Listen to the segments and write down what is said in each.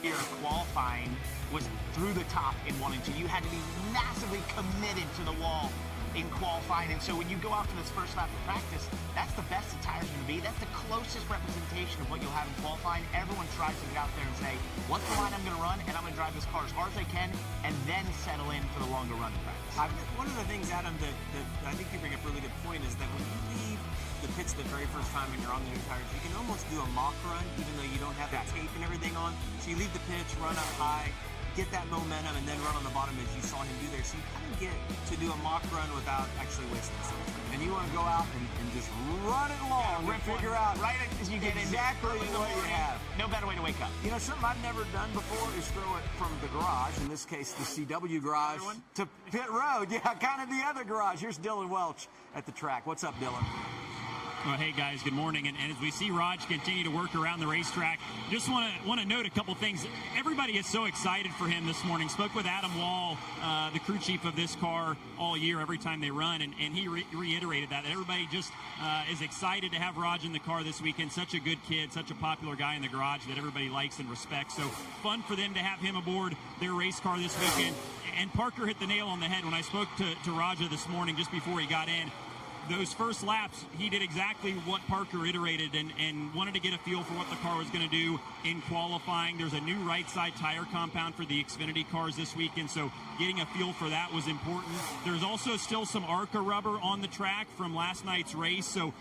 year of qualifying was through the top in 1 and 2. You had to be massively committed to the wall in qualifying, and so when you go out for this first lap of practice, that's the best the tire's going to be. That's the closest representation of what you'll have in qualifying. Everyone tries to get out there and say, what's the line I'm going to run, and I'm going to drive this car as hard as I can, and then settle in for the longer run in practice. One of the things, Adam, that I think you bring up a really good point is that when you leave the pits the very first time and you're on the new tires, you can almost do a mock run, even though you don't have that tape and everything on. So you leave the pits, run up high, get that momentum, and then run on the bottom as you saw him do there. So you kind of get to do a mock run without actually wasting some time. And you want to go out and just run it along and figure out right as you get exactly what you have. No better way to wake up. You know, something I've never done before is throw it from the garage, in this case the CW garage, to pit road. Yeah, kind of the other garage. Here's Dylan Welch at the track. What's up, Dylan? Well, hey guys, good morning. And as we see Raj continue to work around the racetrack, just want to note a couple things. Everybody is so excited for him this morning. Spoke with Adam Wall, the crew chief of this car, all year, every time they run, and he reiterated that everybody just is excited to have Raj in the car this weekend. Such a good kid, such a popular guy in the garage that everybody likes and respects. So fun for them to have him aboard their race car this weekend. And Parker hit the nail on the head when I spoke to Raja this morning just before he got in. Those first laps, he did exactly what Parker iterated and wanted to get a feel for what the car was going to do in qualifying. There's a new right side tire compound for the Xfinity cars this weekend, so getting a feel for that was important. There's also still some ARCA rubber on the track from last night's race, so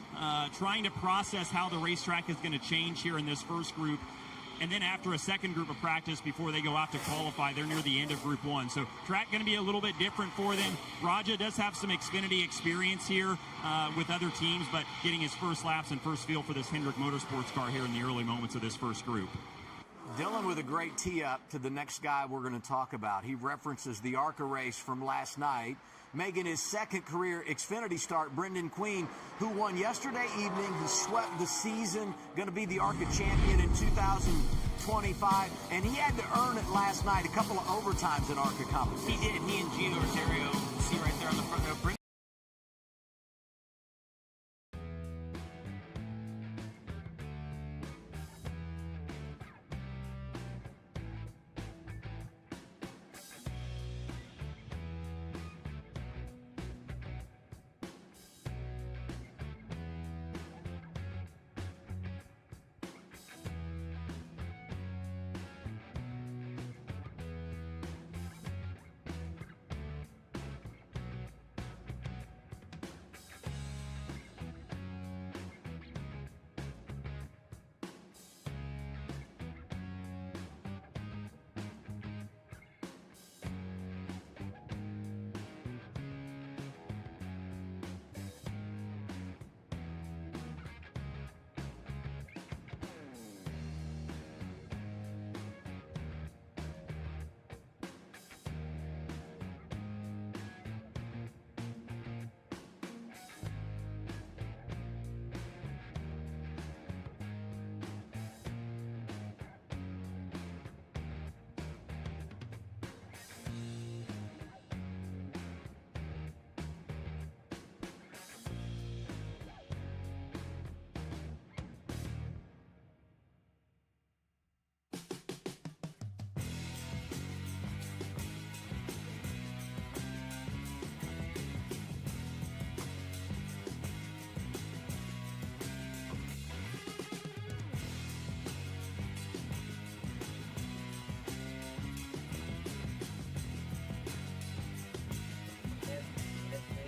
trying to process how the racetrack is going to change here in this first group. And then after a second group of practice before they go out to qualify, they're near the end of Group 1. So track going to be a little bit different for them. Raja does have some Xfinity experience here with other teams, but getting his first laps and first feel for this Hendrick Motorsports car here in the early moments of this first group. Dylan with a great tee-up to the next guy we're going to talk about. He references the ARCA race from last night, making his second career Xfinity start, Brendan Queen, who won yesterday evening, who swept the season, going to be the ARCA champion in 2025, and he had to earn it last night, a couple of overtimes in ARCA competition. He did. He and Gio Rosario, see right there on the front row.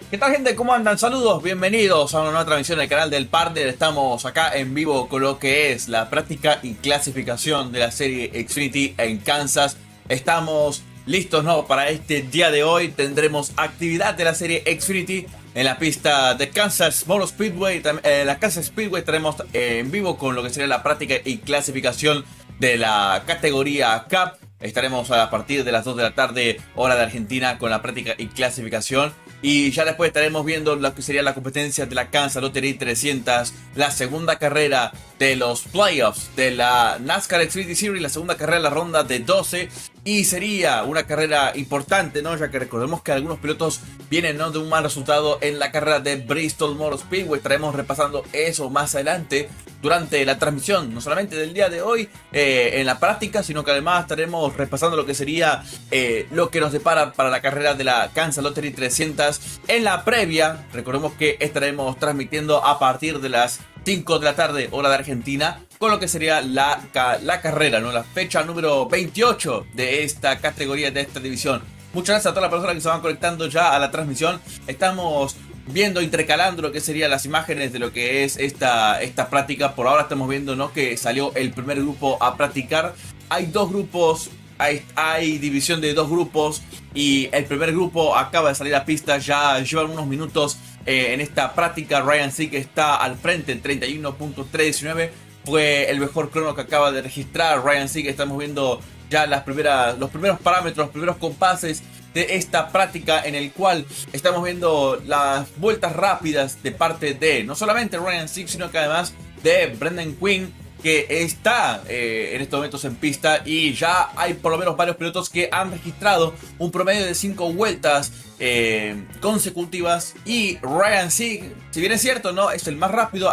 ¿Qué tal, gente? ¿Cómo andan? Saludos, bienvenidos a una nueva transmisión del canal del partner. Estamos acá en vivo con lo que es la práctica y clasificación de la serie Xfinity en Kansas. Estamos listos, ¿no? Para este día de hoy tendremos actividad de la serie Xfinity en la pista de Kansas Motor Speedway. La Kansas Speedway estaremos en vivo con lo que sería la práctica y clasificación de la categoría Cup. Estaremos a partir de las 2 de la tarde, hora de Argentina, con la práctica y clasificación. Y ya después estaremos viendo lo que sería la competencia de la Kansas Lottery 300, la segunda carrera de los playoffs de la NASCAR Xfinity Series, la segunda carrera de la ronda de 12. y sería una carrera importante, ¿no? Ya que recordemos que algunos pilotos vienen, ¿no?, de un mal resultado en la carrera de Bristol Motor Speedway. Estaremos repasando eso más adelante durante la transmisión, no solamente del día de hoy en la práctica, sino que además estaremos repasando lo que sería lo que nos depara para la carrera de la Kansas Lottery 300 en la previa. Recordemos que estaremos transmitiendo a partir de las 5 de la tarde, hora de Argentina, con lo que sería la carrera, ¿no?, la fecha número 28 de esta categoría, de esta división. Muchas gracias a todas las personas que se van conectando ya a la transmisión. Estamos viendo, intercalando lo que serían las imágenes de lo que es esta práctica. Por ahora estamos viendo, ¿no?, que salió el primer grupo a practicar. Hay dos grupos, hay división de dos grupos, y el primer grupo acaba de salir a pista. Ya llevan unos minutos en esta práctica. Ryan Sieg está al frente en 31.319. Fue el mejor crono que acaba de registrar Ryan Sieg. Estamos viendo ya los primeros parámetros, los primeros compases de esta práctica, en el cual estamos viendo las vueltas rápidas de parte de no solamente Ryan Sieg, sino que además de Brendan Quinn, que está en estos momentos en pista, y ya hay por lo menos varios pilotos que han registrado un promedio de 5 vueltas consecutivas. Y Ryan Sieg, si bien es cierto, no es el más rápido,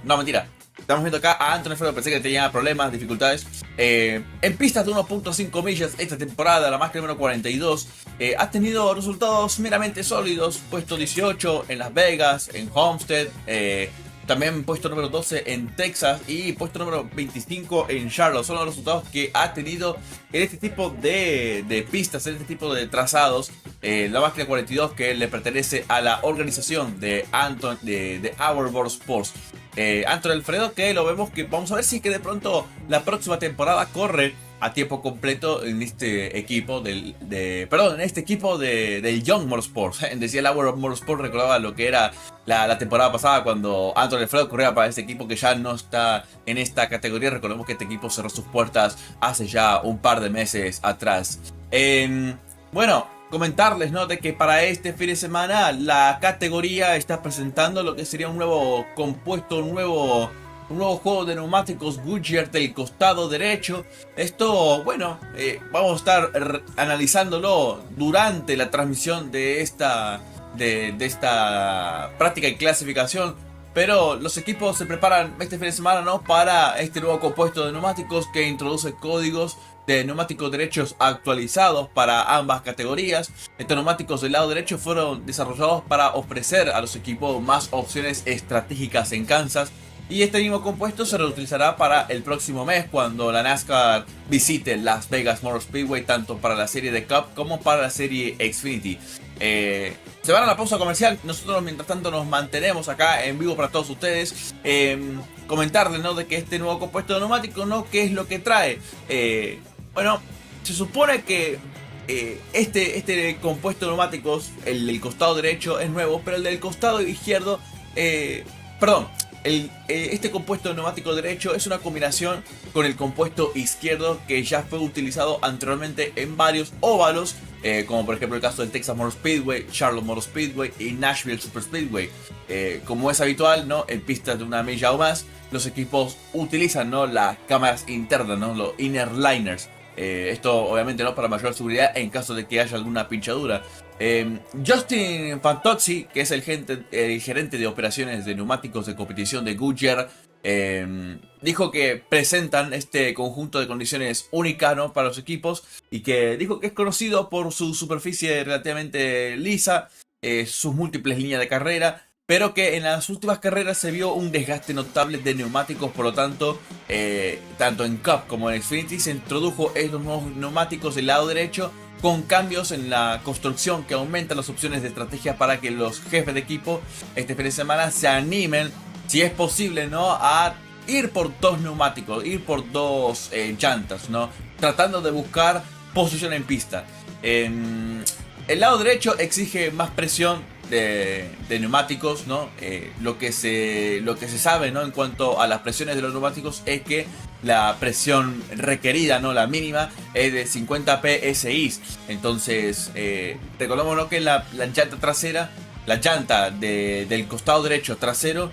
mentira. Estamos viendo acá a Anthony Espero, pensé que tenía problemas, dificultades. En pistas de 1.5 millas esta temporada, la máquina número 42, ha tenido resultados meramente sólidos. Puesto 18 en Las Vegas, en Homestead, también puesto número 12 en Texas y puesto número 25 en Charlotte. Son los resultados que ha tenido en este tipo de pistas, en este tipo de trazados. La máquina 42, que le pertenece a la organización de Our World Sports. Anthony Alfredo, que lo vemos que vamos a ver si es que de pronto la próxima temporada corre a tiempo completo en este equipo del Young Motorsports. Decía el Our Motorsport, recordaba lo que era la temporada pasada cuando Anthony Alfredo corría para este equipo que ya no está en esta categoría. Recordemos que este equipo cerró sus puertas hace ya un par de meses atrás. Bueno, comentarles, ¿no?, de que para este fin de semana la categoría está presentando lo que sería un nuevo compuesto, un nuevo juego de neumáticos Goodyear del costado derecho. Esto, bueno, vamos a estar analizándolo durante la transmisión de esta práctica y clasificación. Pero los equipos se preparan este fin de semana, ¿no?, para este nuevo compuesto de neumáticos que introduce códigos de neumáticos derechos actualizados para ambas categorías. Estos neumáticos del lado derecho fueron desarrollados para ofrecer a los equipos más opciones estratégicas en Kansas, y este mismo compuesto se reutilizará para el próximo mes, cuando la NASCAR visite Las Vegas Motor Speedway, tanto para la serie de Cup como para la serie Xfinity. Se van a la pausa comercial. Nosotros mientras tanto nos mantenemos acá en vivo para todos ustedes. Comentarles, ¿no?, de que este nuevo compuesto de neumáticos, ¿no?, ¿qué es lo que trae? Bueno, se supone que este compuesto de neumáticos, el del costado derecho, es nuevo, pero el del costado izquierdo, este compuesto de neumático derecho es una combinación con el compuesto izquierdo que ya fue utilizado anteriormente en varios óvalos, como por ejemplo el caso del Texas Motor Speedway, Charlotte Motor Speedway y Nashville Super Speedway. Como es habitual, ¿no?, en pistas de 1 milla o más, los equipos utilizan, ¿no?, las cámaras internas, ¿no?, los inner liners. Esto obviamente, ¿no?, para mayor seguridad en caso de que haya alguna pinchadura. Justin Fantozzi, que es el gerente de operaciones de neumáticos de competición de Goodyear, dijo que presentan este conjunto de condiciones únicas, ¿no?, para los equipos, y que dijo que es conocido por su superficie relativamente lisa, sus múltiples líneas de carrera, pero que en las últimas carreras se vio un desgaste notable de neumáticos. Por lo tanto, tanto en Cup como en Xfinity se introdujo estos nuevos neumáticos del lado derecho, con cambios en la construcción que aumentan las opciones de estrategia para que los jefes de equipo este fin de semana se animen, si es posible, ¿no?, a ir por dos neumáticos, ir por dos llantas, ¿no?, tratando de buscar posición en pista. El lado derecho exige más presión de neumáticos, ¿no? Lo que se sabe, ¿no?, en cuanto a las presiones de los neumáticos es que la presión requerida, ¿no?, la mínima, es de 50 psi. Entonces, recordemos, ¿no?, que la llanta trasera, la llanta del costado derecho trasero,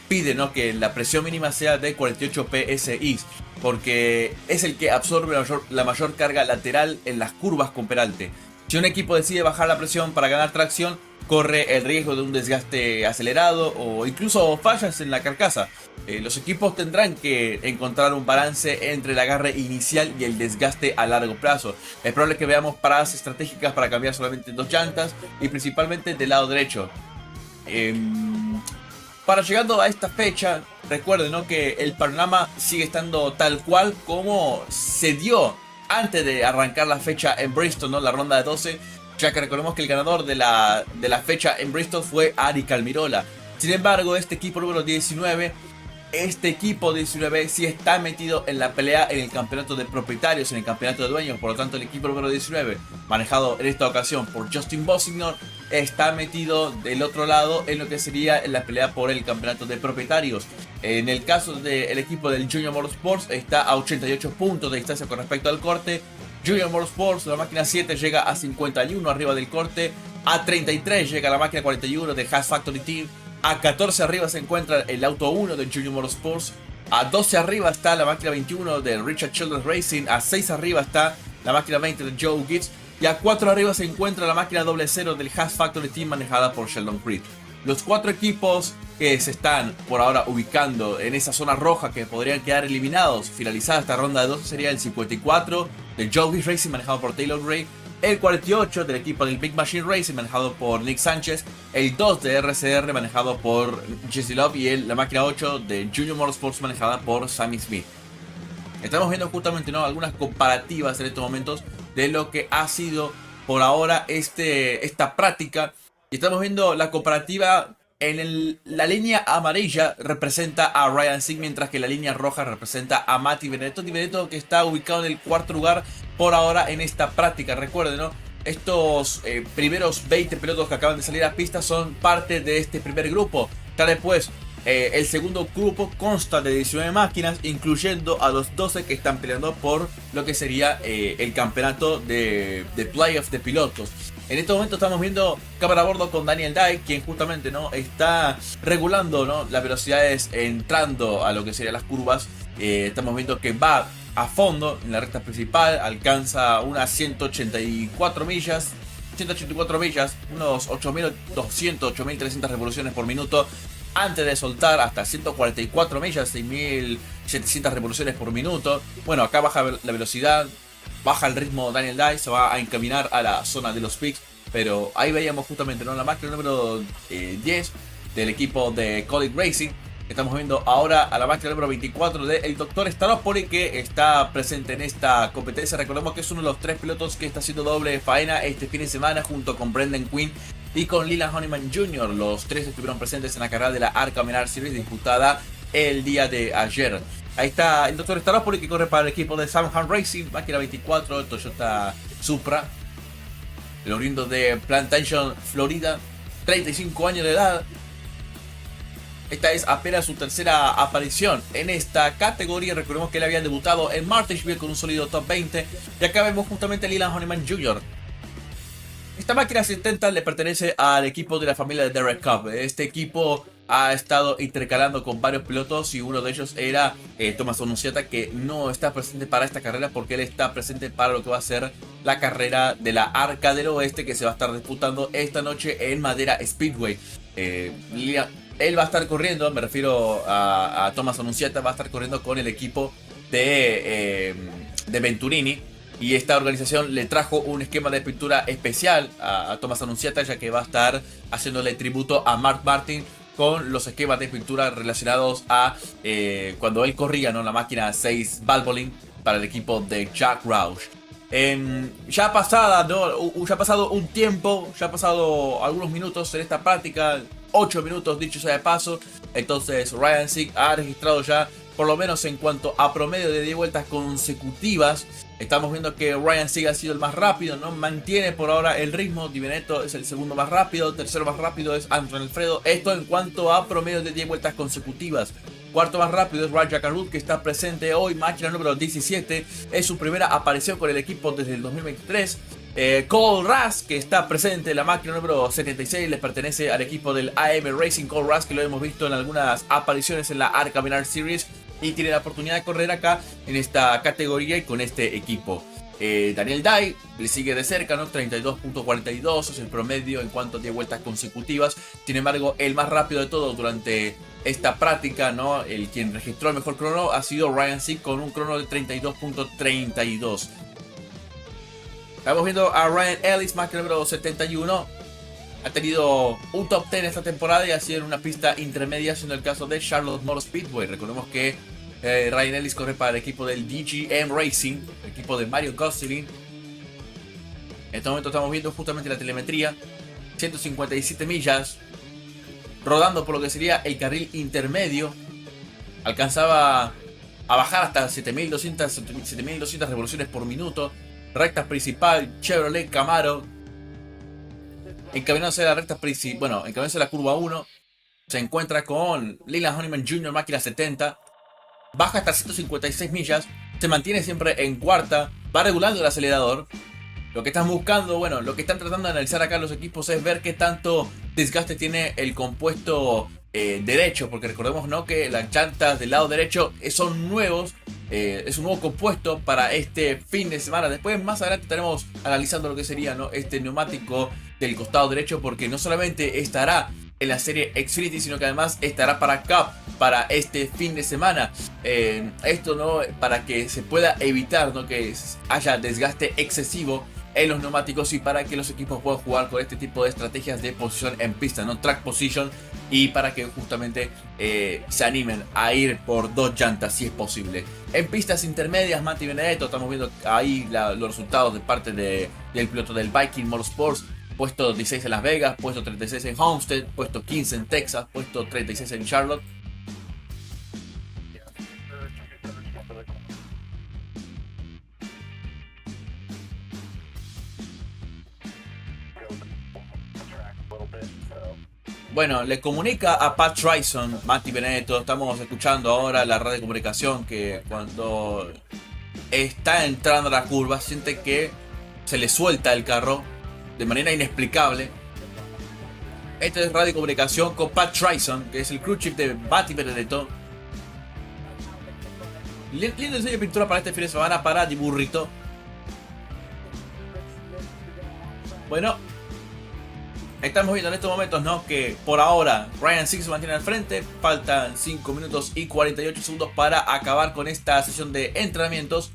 pide, ¿no?, que la presión mínima sea de 48 psi. porque es el que absorbe la mayor carga lateral en las curvas con peralte. Si un equipo decide bajar la presión para ganar tracción, corre el riesgo de un desgaste acelerado o incluso fallas en la carcasa. Los equipos tendrán que encontrar un balance entre el agarre inicial y el desgaste a largo plazo. Es probable que veamos paradas estratégicas para cambiar solamente 2 llantas y principalmente del lado derecho. Para llegando a esta fecha, recuerden, ¿no?, que el panorama sigue estando tal cual como se dio antes de arrancar la fecha en Bristol, ¿no?, la ronda de 12, ya que recordemos que el ganador de la fecha en Bristol fue Ari Calmirola. Sin embargo, este equipo número 19 sí está metido en la pelea en el campeonato de propietarios, en el campeonato de dueños. Por lo tanto, el equipo número 19, manejado en esta ocasión por Justin Bosignor, está metido del otro lado en lo que sería en la pelea por el campeonato de propietarios. En el caso del equipo del Junior Motorsports, está a 88 puntos de distancia con respecto al corte. Junior Motorsports, la máquina 7, llega a 51 arriba del corte. A 33 llega la máquina 41 de Haas Factory Team. A 14 arriba se encuentra el auto 1 de Junior Motorsports. A 12 arriba está la máquina 21 de Richard Childress Racing. A 6 arriba está la máquina 20 de Joe Gibbs. Y a 4 arriba se encuentra la máquina 00 del Haas Factory Team manejada por Sheldon Creed. Los 4 equipos que se están por ahora ubicando en esa zona roja que podrían quedar eliminados finalizada esta ronda de 12 sería el 54 de Joe Gibbs Racing manejado por Taylor Gray. El 48 del equipo del Big Machine Racing manejado por Nick Sánchez. El 2 de RCR manejado por Jesse Love. Y la máquina 8 de Junior Motorsports manejada por Sammy Smith. Estamos viendo justamente, ¿no?, algunas comparativas en estos momentos de lo que ha sido por ahora esta práctica. Y estamos viendo la comparativa. La línea amarilla representa a Ryan Sieg, mientras que la línea roja representa a Matti Benedetto. Di Benedetto, que está ubicado en el 4º lugar por ahora en esta práctica. Recuerden, ¿no?, estos primeros 20 pilotos que acaban de salir a pista son parte de este primer grupo. Ya después, el segundo grupo consta de 19 máquinas, incluyendo a los 12 que están peleando por lo que sería el campeonato de playoff de pilotos. En este momento estamos viendo cámara a bordo con Daniel Dye, quien justamente, ¿no?, está regulando, ¿no?, las velocidades entrando a lo que serían las curvas. Estamos viendo que va a fondo en la recta principal, alcanza unas 184 millas, unos 8.200, 8.300 revoluciones por minuto, antes de soltar hasta 144 millas, 6.700 revoluciones por minuto. Bueno, acá baja la velocidad, baja el ritmo Daniel Dye, se va a encaminar a la zona de los pits. Pero ahí veíamos justamente, ¿no?, la máquina número 10 del equipo de Colic Racing. Estamos viendo ahora a la máquina número 24 del Dr. Staropoli, que está presente en esta competencia. Recordemos que es uno de los 3 pilotos que está haciendo doble faena este fin de semana junto con Brendan Quinn y con Leland Honeyman Jr. Los 3 estuvieron presentes en la carrera de la Arca Menard Series disputada el día de ayer. Ahí está el Dr. Staropoli, que corre para el equipo de Samham Racing, máquina 24, Toyota Supra, el oriundo de Plantation, Florida, 35 años de edad. Esta es apenas su tercera aparición en esta categoría. Recordemos que él había debutado en Martinsville con un sólido top 20. Y acá vemos justamente a Leland Honeyman Jr. Esta máquina 70 le pertenece al equipo de la familia de Derek Cobb. Este equipo ha estado intercalando con varios pilotos y uno de ellos era Thomas Annunziata, que no está presente para esta carrera porque él está presente para lo que va a ser la carrera de la Arca del Oeste, que se va a estar disputando esta noche en Madera Speedway. Él va a estar corriendo, me refiero a Thomas Annunziata, va a estar corriendo con el equipo de Venturini. Y esta organización le trajo un esquema de pintura especial a Thomas Annunziata, ya que va a estar haciéndole tributo a Mark Martin con los esquemas de pintura relacionados a cuando él corría, ¿no?, la máquina 6 Valvoline para el equipo de Jack Roush. Ya ha pasado un tiempo, ya ha pasado algunos minutos en esta práctica, 8 minutos dicho sea de paso. Entonces Ryan Sieg ha registrado ya, por lo menos en cuanto a promedio de 10 vueltas consecutivas, estamos viendo que Ryan Sieg ha sido el más rápido, ¿no? Mantiene por ahora el ritmo. Di Benedetto es el segundo más rápido, tercero más rápido es Anton Alfredo. Esto en cuanto a promedio de 10 vueltas consecutivas. Cuarto más rápido es Raja Carut, que está presente hoy, máquina número 17. Es su primera aparición con el equipo desde el 2023. Cole Russ, que está presente en la máquina número 76, le pertenece al equipo del AM Racing. Cole Russ, que lo hemos visto en algunas apariciones en la Arca Menard Series. y tiene la oportunidad de correr acá en esta categoría y con este equipo. Daniel Dye le sigue de cerca, ¿no? 32.42 es el promedio en cuanto a 10 vueltas consecutivas. Sin embargo, el más rápido de todo durante esta práctica, ¿no? El quien registró el mejor crono ha sido Ryan Sick con un crono de 32.32. Estamos viendo a Ryan Ellis, máquina número 71. Ha tenido un top 10 esta temporada y ha sido en una pista intermedia, siendo el caso de Charlotte Motor Speedway. Recordemos que Ryan Ellis corre para el equipo del DGM Racing, el equipo de Mario Gosling. En este momento estamos viendo justamente la telemetría. 157 millas, rodando por lo que sería el carril intermedio. Alcanzaba a bajar hasta 7.200 revoluciones por minuto. Recta principal, Chevrolet Camaro. Encaminándose a la recta principal, bueno, encaminándose a la curva 1. Se encuentra con Leland Honeyman Jr., máquina 70. Baja hasta 156 millas. Se mantiene siempre en cuarta. Va regulando el acelerador. Lo que están buscando, bueno, lo que están tratando de analizar acá los equipos es ver qué tanto desgaste tiene el compuesto derecho. Porque recordemos, ¿no?, que las llantas del lado derecho son nuevos. Es un nuevo compuesto para este fin de semana. Después, más adelante, estaremos analizando lo que sería, ¿no?, este neumático del costado derecho. Porque no solamente estará en la serie Xfinity, sino que además estará para Cup para este fin de semana. Esto, ¿no?, para que se pueda evitar, ¿no?, que haya desgaste excesivo en los neumáticos y para que los equipos puedan jugar con este tipo de estrategias de posición en pista, ¿no?, track position, y para que justamente se animen a ir por dos llantas si es posible. En pistas intermedias, Matti Benedetto, estamos viendo ahí los resultados de parte del piloto del Viking Motorsports. Puesto 16 en Las Vegas, puesto 36 en Homestead, puesto 15 en Texas, puesto 36 en Charlotte. Bueno, le comunica a Pat Tryson, Matti Benedetto. Estamos escuchando ahora la radio de comunicación que cuando está entrando a la curva siente que se le suelta el carro de manera inexplicable. Esta es radio de comunicación con Pat Tryson, que es el crew chief de Matti Benedetto. Lindo diseño de pintura para este fin de semana para Di Burrito. Bueno, estamos viendo en estos momentos, ¿no?, que por ahora Ryan Sick se mantiene al frente. Faltan 5 minutos y 48 segundos para acabar con esta sesión de entrenamientos.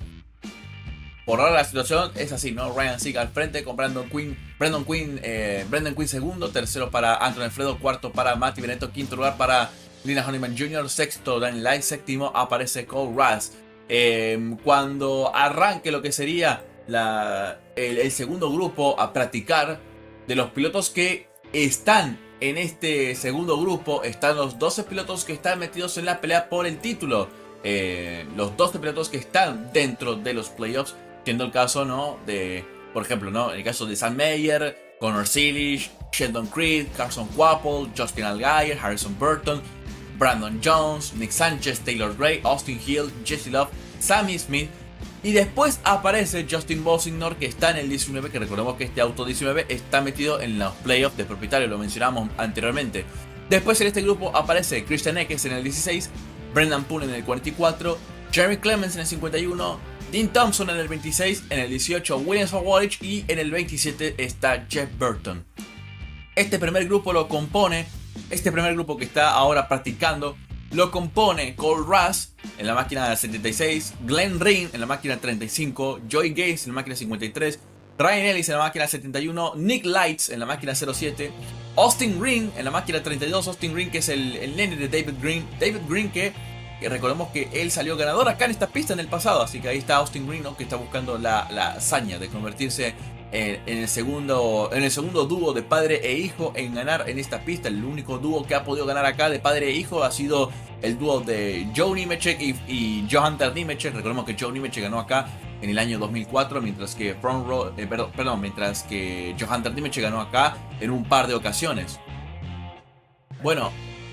Por ahora la situación es así, ¿no? Ryan Sick al frente con Brendan Quinn segundo, tercero para Anthony Alfredo, cuarto para Matti Benedetto, quinto lugar para Leland Honeyman Jr., sexto Daniel Dye, séptimo aparece Cole Russ. Cuando arranque lo que sería el segundo grupo a practicar, de los pilotos que están en este segundo grupo, están los 12 pilotos que están metidos en la pelea por el título. Los 12 pilotos que están dentro de los playoffs, siendo el caso, ¿no?, de, por ejemplo, ¿no?, en el caso de Sam Mayer, Connor Seelish, Sheldon Creed, Carson Quapple, Justin Allgaier, Harrison Burton, Brandon Jones, Nick Sánchez, Taylor Gray, Austin Hill, Jesse Love, Sammy Smith. Y después aparece Justin Bosignor, que está en el 19, que recordemos que este auto 19 está metido en los playoffs de propietario, lo mencionamos anteriormente. Después en este grupo aparece Christian Eckes en el 16, Brendan Poole en el 44, Jeremy Clemens en el 51, Dean Thompson en el 26, en el 18 Williams Wallich y en el 27 está Jeff Burton. Este primer grupo que está ahora practicando, lo compone Cole Russ en la máquina 76, Glenn Ryn en la máquina 35, Joey Gates en la máquina 53, Ryan Ellis en la máquina 71, Nick Lights en la máquina 07, Austin Green en la máquina 32, Austin Green que es el nene de David Green que recordemos que él salió ganador acá en esta pista en el pasado, así que ahí está Austin Green, ¿no?, que está buscando la hazaña de convertirse en el segundo dúo de padre e hijo en ganar en esta pista. El único dúo que ha podido ganar acá de padre e hijo ha sido el dúo de Joe Nemechek y Johanter Nemechek. Recordemos que Joe Nemechek ganó acá en el año 2004, mientras que Johanter Nemechek ganó acá en un par de ocasiones. Bueno,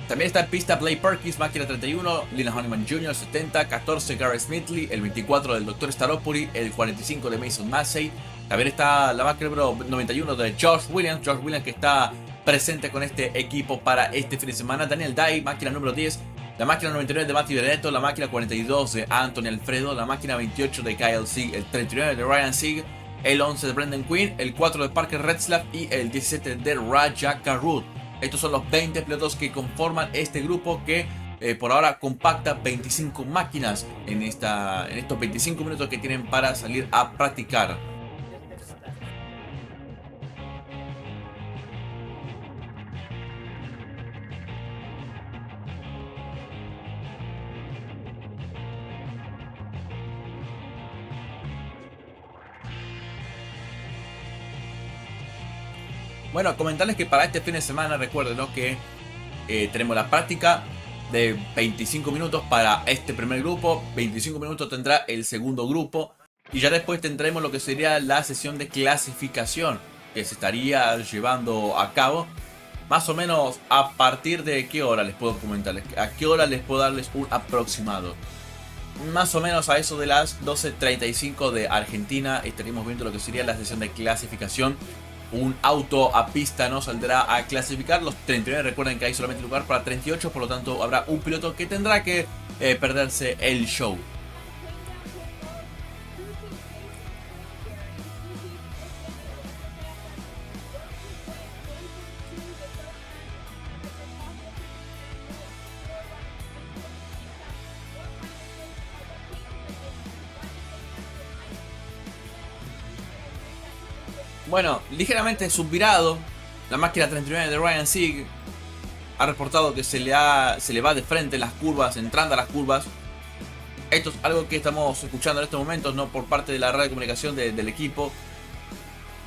también está en pista Blake Perkins, máquina 31, Leland Honeyman Jr., 70, 14 Garrett Smithley, el 24 del Dr. Staropoli, el 45 de Mason Massey. También está la máquina número 91 de George Williams que está presente con este equipo para este fin de semana. Daniel Dye, máquina número 10, la máquina 99 de Matti Benedetto, la máquina 42 de Anthony Alfredo, la máquina 28 de Kyle Sieg, el 39 de Ryan Sieg, el 11 de Brendan Quinn, el 4 de Parker Retzlaff y el 17 de Raja Karut. Estos son los 20 pilotos que conforman este grupo que por ahora compacta 25 máquinas en estos 25 minutos que tienen para salir a practicar. Bueno, comentarles que para este fin de semana recuerden, ¿no?, que tenemos la práctica de 25 minutos para este primer grupo, 25 minutos tendrá el segundo grupo y ya después tendremos lo que sería la sesión de clasificación que se estaría llevando a cabo. Más o menos a partir de qué hora les puedo comentarles, a qué hora les puedo darles un aproximado. Más o menos a eso de las 12:35 de Argentina estaríamos viendo lo que sería la sesión de clasificación. Un auto a pista no saldrá a clasificar los 39. Recuerden que hay solamente lugar para 38, por lo tanto habrá un piloto que tendrá que perderse el show. Bueno, ligeramente subvirado, la máquina 39 de Ryan Sieg ha reportado que se le va de frente en las curvas, entrando a las curvas. Esto es algo que estamos escuchando en estos momentos, ¿no?, por parte de la red de comunicación del equipo.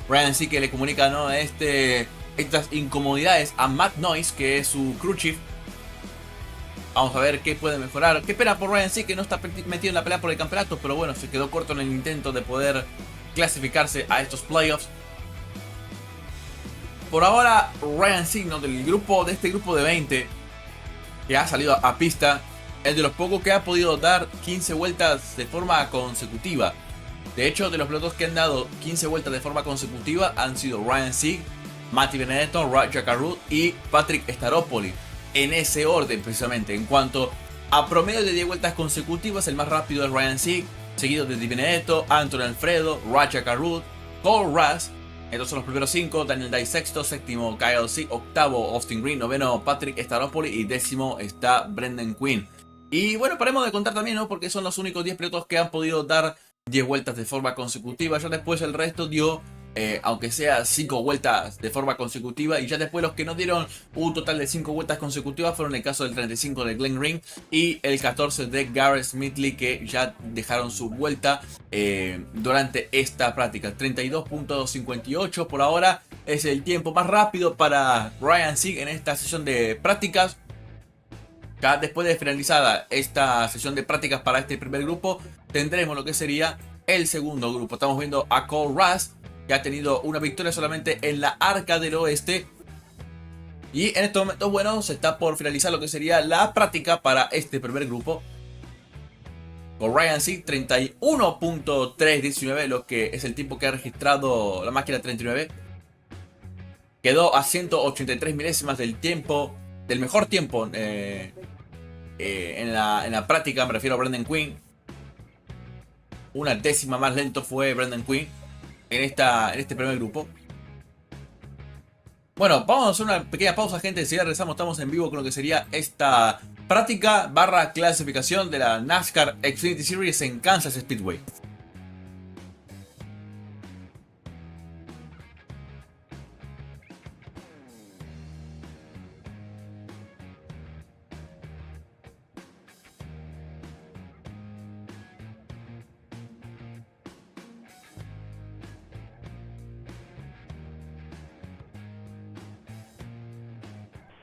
Ryan Sieg que le comunica, ¿no?, estas incomodidades a Matt Noyce, que es su crew chief. Vamos a ver qué puede mejorar. Qué pena por Ryan Sieg, que no está metido en la pelea por el campeonato, pero bueno, se quedó corto en el intento de poder clasificarse a estos playoffs. Por ahora, Ryan Sieg, ¿no?, de este grupo de 20 que ha salido a pista, es de los pocos que ha podido dar 15 vueltas de forma consecutiva. De hecho, de los pilotos que han dado 15 vueltas de forma consecutiva han sido Ryan Sieg, Matti Benedetto, Raja Karut y Patrick Staropoli. En ese orden, precisamente. En cuanto a promedio de 10 vueltas consecutivas, el más rápido es Ryan Sieg, seguido de Di Benedetto, Anthony Alfredo, Raja Karut, Cole Russ. Estos son los primeros 5, Daniel Day sexto, séptimo Kyle Sieg, octavo Austin Green, noveno Patrick Staropoli y décimo está Brendan Quinn. Y bueno, paremos de contar también, ¿no?, porque son los únicos 10 pilotos que han podido dar 10 vueltas de forma consecutiva. Ya después el resto dio, aunque sea 5 vueltas de forma consecutiva. Y ya después los que no dieron un total de 5 vueltas consecutivas fueron el caso del 35 de Glenn Ring y el 14 de Garrett Smithley, que ya dejaron su vuelta durante esta práctica. 32.58 por ahora es el tiempo más rápido para Ryan Sieg en esta sesión de prácticas. Ya después de finalizada esta sesión de prácticas para este primer grupo, tendremos lo que sería el segundo grupo. Estamos viendo a Cole Russ, que ha tenido una victoria solamente en la Arca del Oeste. Y en estos momentos, bueno, se está por finalizar lo que sería la práctica para este primer grupo. Con Ryan Sieg 31.319, lo que es el tiempo que ha registrado la máquina 39. Quedó a 183 milésimas del tiempo, del mejor tiempo en la práctica. Me refiero a Brendan Quinn. Una décima más lento fue Brendan Quinn en este primer grupo. Bueno, vamos a hacer una pequeña pausa, gente. Enseguida regresamos, estamos en vivo con lo que sería esta práctica / clasificación de la NASCAR Xfinity Series en Kansas Speedway.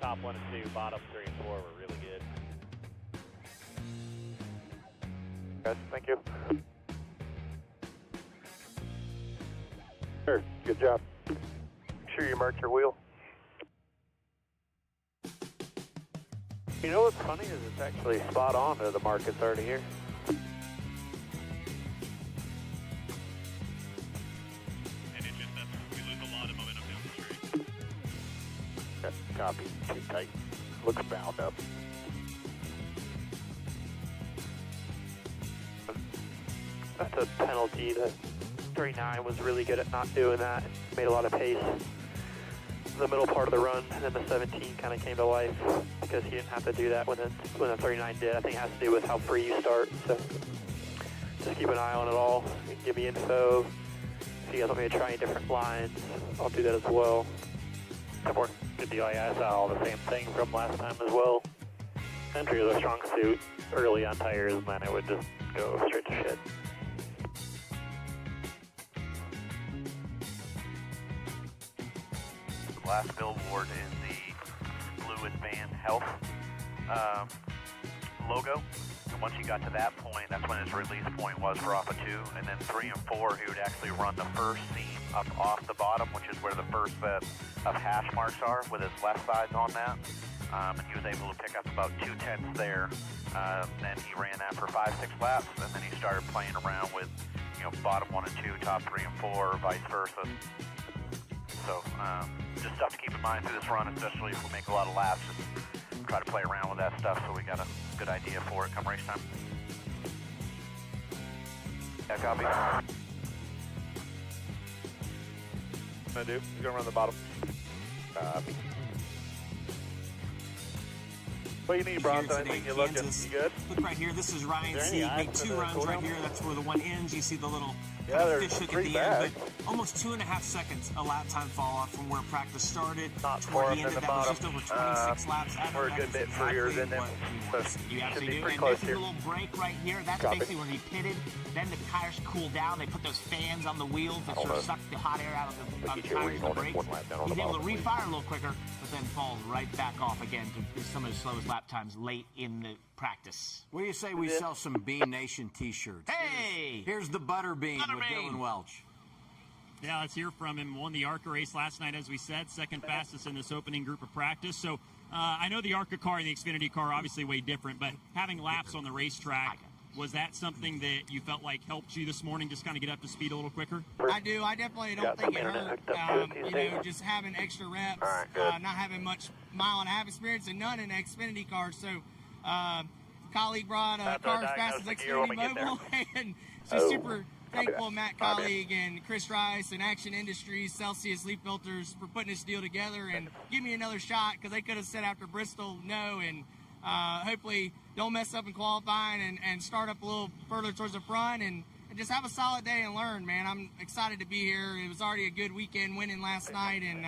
Top 1 and 2, bottom 3 and 4 were really good. Yes, thank you. Sure, good job. Make sure you mark your wheel. You know what's funny is it's actually spot on to the mark that's already here. And it's just that we lose a lot of momentum down the straight. Copy, too tight. Looks bound up. That's a penalty. The 39 was really good at not doing that. Made a lot of pace the middle part of the run, and then the 17 kind of came to life because he didn't have to do that when the 39 did. I think it has to do with how free you start. So just keep an eye on it all. Give me info. If you guys want me to try any different lines, I'll do that as well. Good deal. Yeah, I saw all the same thing from last time as well. Entry was a strong suit early on tires, and then it would just go straight to shit. The last billboard is the Blue Advan Health logo. And once you got to that point, that's when his release point was for off of 2. And then 3 and 4, he would actually run the first seam up off the bottom, which is where the first set of hash marks are, with his left sides on that. And he was able to pick up about 2/10 there. Then he ran that for 5-6 laps, and then he started playing around with, you know, bottom 1 and 2, top 3 and 4, vice versa. So just stuff to keep in mind through this run, especially if we make a lot of laps. Just try to play around with that stuff so we got a good idea for it come race time. Yeah, copy. Gonna do? He's gonna run the bottom. What do you need, Bronson? I think you're looking. Kansas. You good? Look right here. This is Ryan's Is there seat. any Made ice 2 in the runs cool right down? here. That's where the one ends. You see the little Yeah, kind of there's fish hook at 3 the end, bags. but almost 2.5 seconds a lap time fall off from where practice started. Not Toward far the in end the of that was bottom. just over 26 laps. I We're a know good that bit is freer exactly than them. what he So wants. You should absolutely be do. pretty And close this is here. a little break right here. That's Copy. basically where he pitted. Then the tires cool down. They put those fans on the wheels that sort of suck the hot air out of the tires and the brakes. He's able to refire a little quicker, but then falls right back off again to some of his slowest lap times late in the practice. What do you say we sell some Bean Nation t-shirts? Hey! Here's the Butterbean with Butterbean. Dylan Welch. Yeah, let's hear from him. Won the ARCA race last night, as we said, second fastest in this opening group of practice. So I know the ARCA car and the Xfinity car are obviously way different, but having laps on the racetrack, was that something that you felt like helped you this morning, just kind of get up to speed a little quicker? I do. I definitely don't Got think some it internet hurt. hooked up to it, You these know, days? just having extra reps, All right, good. not having much mile and a half experience and none in the Xfinity car. So, colleague brought a That's our car as fast as diagnostic gear when we Xfinity get there. Mobile, and Oh. just super thankful that. Matt Copy that. colleague and Chris Rice and Action Industries, Celsius Leaf Filters for putting this deal together and give me another shot, because they could have said after Bristol no, and hopefully don't mess up in qualifying and start up a little further towards the front and just have a solid day and learn, man. I'm excited to be here. It was already a good weekend winning last night, and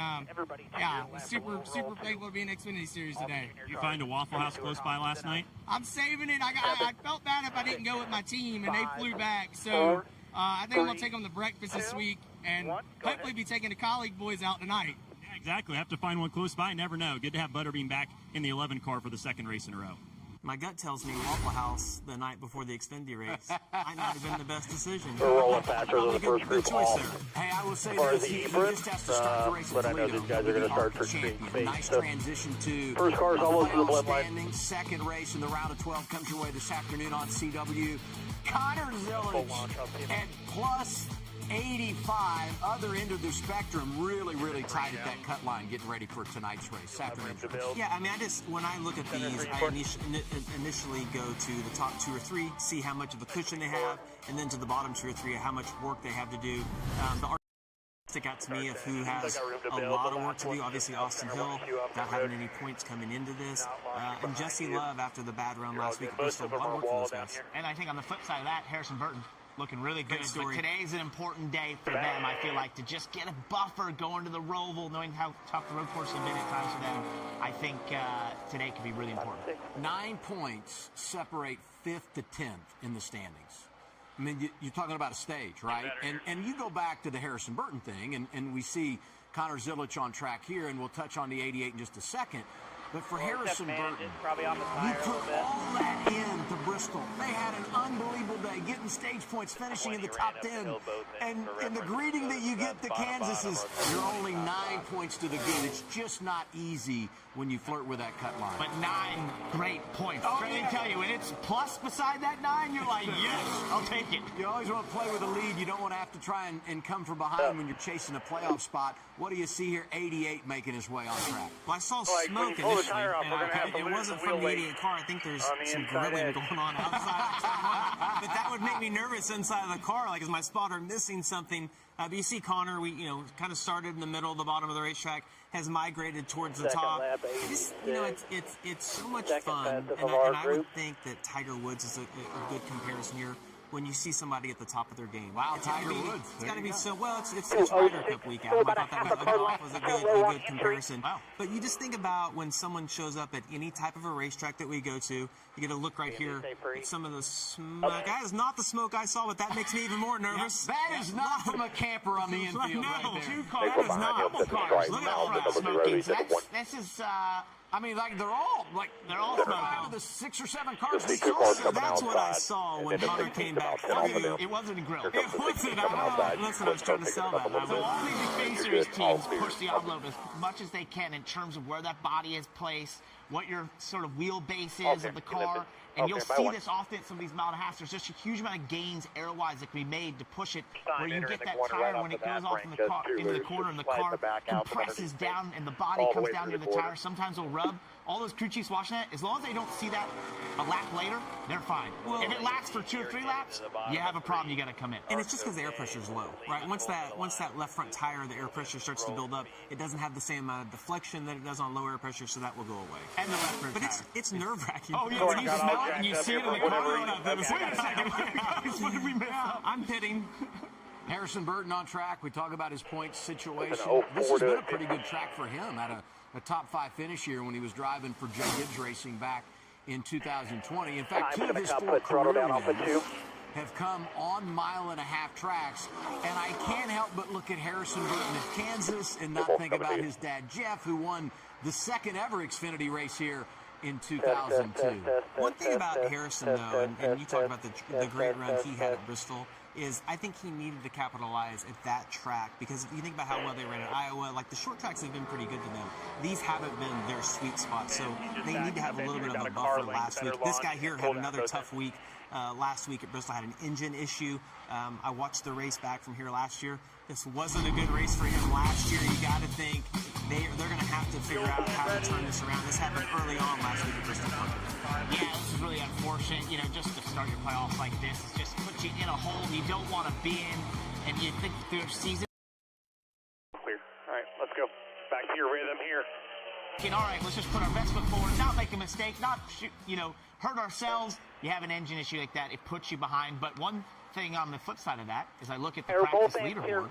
yeah, super thankful to be in the Xfinity Series today. You find a Waffle House close by last night? I'm saving it. I felt bad if I didn't go with my team, and they flew back. So I think I'm going to take them to breakfast this week and hopefully be taking the colleague boys out tonight. Yeah, exactly. Have to find one close by. Never know. Good to have Butterbean back in the 11 car for the second race in a row. My gut tells me Waffle House the night before the Xfinity race might not have been the best decision. We're rolling faster than the first group choice all. there. Hey, I will say Or this, the he E-Sprint, just has to start the race but I at know Toledo. these guys are gonna start for champion. speed. Nice So, transition to first car's almost to the bloodline. outstanding second race in the round of 12 comes your way this afternoon on CW. Connor Full launch, I'll see Zillage him. at plus 85, other end of the spectrum, really tight at that cut line, getting ready for tonight's race, afternoon's To race. build. Yeah, I mean, when I look at these, I initially go to the top 2 or 3, see how much of a cushion they have, and then to the bottom 2 or 3, how much work they have to do. The ARCA stick out to me of who has a lot of work to do. Obviously, Austin Hill, not having any points coming into this. And Jesse Love, after the bad run last week at Most Bristol, of them a lot are of work for wall those down guys. here. And I think on the flip side of that, Harrison Burton looking really good. But story. today's an important day for them, I feel like, to just get a buffer going to the Roval, knowing how tough the road course has been at times for them. I think today could be really important. 9 points separate 5th to 10th in the standings. I mean, you're talking about a stage, right? And you go back to the Harrison Burton thing, and we see Connor Zillage on track here, and we'll touch on the 88 in just a second. But for Harrison Burton, Probably on the you put all that in to Bristol. They had an unbelievable day, getting stage points, finishing in the top 10. And the greeting that you get to Kansas is you're only 9 points to the good. It's just not easy when you flirt with that cut line. But 9 great points. Oh, Let me yeah. tell you, when it's plus beside that 9, you're like, yes, I'll take it. You always want to play with a lead. You don't want to have to try and come from behind when you're chasing a playoff spot. What do you see here? 88 making his way on track. Well, I saw Like, when smoke you pull the the tire off. We're going to have to It lose wasn't the from wheel the weight idiot car. I think there's on the some inside grilling edge. going on outside. But that would make me nervous inside of the car. Like, is my spotter missing something? But you see Connor, we kind of started in the middle, the bottom of the racetrack, has migrated towards the Second top. lap, Just, it's so much Second fun, fastest and of our I would group. think that Tiger Woods is a good comparison here. When you see somebody at the top of their game, Wow, it's gotta Tiger be- Woods. It's There got to you be go. so well. It's Ryder Cup week, Adam. I thought that was a good comparison. Wow. But you just think about when someone shows up at any type of a racetrack that we go to. You get a look right here at some of the smoke. That is not the smoke I saw, but that makes me even more nervous. That is not from a camper on the infield No, right there. two cars. That is not. Double cars. Look Look at all at that that smoking. smoking. This is, I mean, like they're all smoking. out of the 6 or 7 cars. Just need two cars coming That's what I outside, saw and when then Connor the came 16 back come out from you. it wasn't a grill. Here comes It wasn't. the 16 coming outside. Listen, I was trying to sell that. So all these Xfinity Series All teams clear. push the envelope as much as they can in terms of where that body is placed, what your sort of wheelbase is Okay, of the you listen. car, and you'll Okay, by see one. this often at some of these mile and a half. There's just a huge amount of gains air-wise that can be made to push it, where you enter get in the that corner tire right when off it the goes back off in the brake, car, just into the to corner, and the slide car the back out from compresses underneath down, and the body all the comes way down through near the the corner. tire. Sometimes it'll rub. All those crew chiefs watching that, as long as they don't see that a lap later, they're fine. If it lasts for 2 or 3 laps, you have a problem. You got to come in. And it's just because the air pressure is low, right? Once that left front tire, the air pressure starts to build up, it doesn't have the same amount of deflection that it does on low air pressure, so that will go away. And the left rear But tire. it's nerve-wracking. Oh, yeah, Going when you got all smell it jacked and you up see here it in the for car, whatever you're like, reason. wait a second, guys, what did we miss out? I'm pitting. Harrison Burton on track. We talk about his point situation. With an 04 This has to been a a pretty good track for him. Had a top 5 finish here when he was driving for Joe Gibbs Racing back in 2020. In fact, 2 of his 4 throttle career down off of wins 2. have come on mile-and-a-half tracks. And I can't help but look at Harrison Burton at Kansas and not think about his dad, Jeff, who won the second ever Xfinity race here in 2002. One thing about Harrison, though, and you talk about the great run he had at Bristol, is I think he needed to capitalize at that track, because if you think about how well they ran at Iowa, like the short tracks have been pretty good to them. These haven't been their sweet spot, so they need to have a little bit of a buffer last week. This guy here had another tough week. Last week at Bristol had an engine issue. I watched the race back from here last year. This wasn't a good race for him last year. You got to think they're going to have to figure out how to turn this around. This happened early on last week at Bristol. Yeah, this is really unfortunate. Just to start your playoffs like this, it just puts you in a hole you don't want to be in, and you think through a season. Clear. All right, let's go. Back to your rhythm here. All right, let's just put our best foot forward, not make a mistake, not hurt ourselves. You have an engine issue like that, it puts you behind. But one thing on the flip side of that is I look at the They're practice both in here. leaderboard.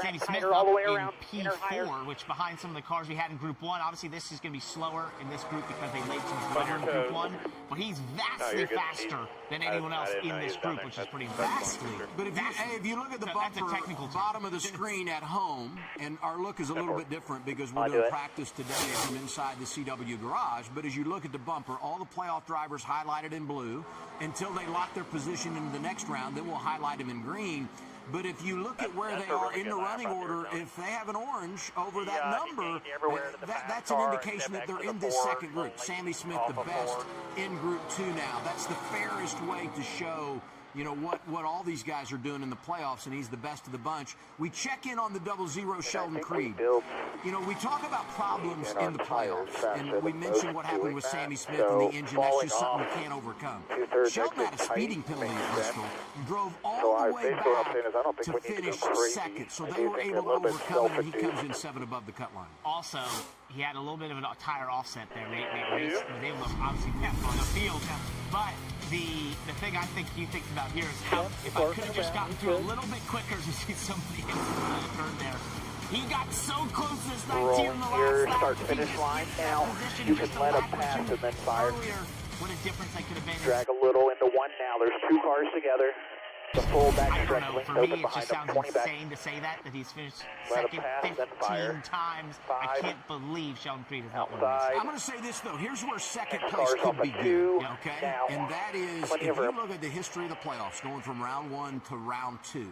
Sammy Smith Tire all the up way in around, inner tire. P4, which behind some of the cars we had in Group 1. Obviously, this is going to be slower in this group because they laid some rubber in Group 1. But he's vastly you're good. faster than anyone else didn't in know he this was down group, there. which is pretty Vastly. impressive. But if you look at the So that's a bumper, technical term. bottom of the screen at home, and our look is a little bit different because we're I'll do doing it. practice today from inside the CW garage. But as you look at the bumper, all the playoff drivers highlighted in blue until they lock their position in the next round. Then we'll highlight them in green. But if you look at where they are in the running order, if they have an orange over that number, that's an indication that they're in this second group. Sammy Smith, the best in Group 2 now. That's the fairest way to show what all these guys are doing in the playoffs, and he's the best of the bunch. We check in on the 00 Sheldon Creed. We talk about problems in the playoffs, and we mentioned what happened with Sammy Smith and the engine. That's just something you can't overcome. Sheldon had a speeding penalty at Bristol, drove all the way back to finish second, so they were able to overcome it, and he comes in 7 above the cut line. Also, he had a little bit of a tire offset there. They was able to obviously put on the field. But the thing I think he thinks about here is how if I could have just gotten through a little bit quicker to see somebody in the turn there. He got so close this 19 in the Here, last lap. start If he finish just line. stayed in Now, that position you just can a let lap him or pass two and then fire. earlier, what a difference that could have been. Drag a little into one now. There's 2 cars together. The full back I don't stretch know. link For open me, it behind just them. sounds 20 back. insane to say that he's finished Let him second pass, then 15 fire. times. I 5. can't believe Sheldon Creed has not won a race. Outside. I'm going to say this, though. Here's where second Next place car's could off be at good, 2. okay? Now. And that is, if Plenty you of room. look at the history of the playoffs, going from round 1 to round 2,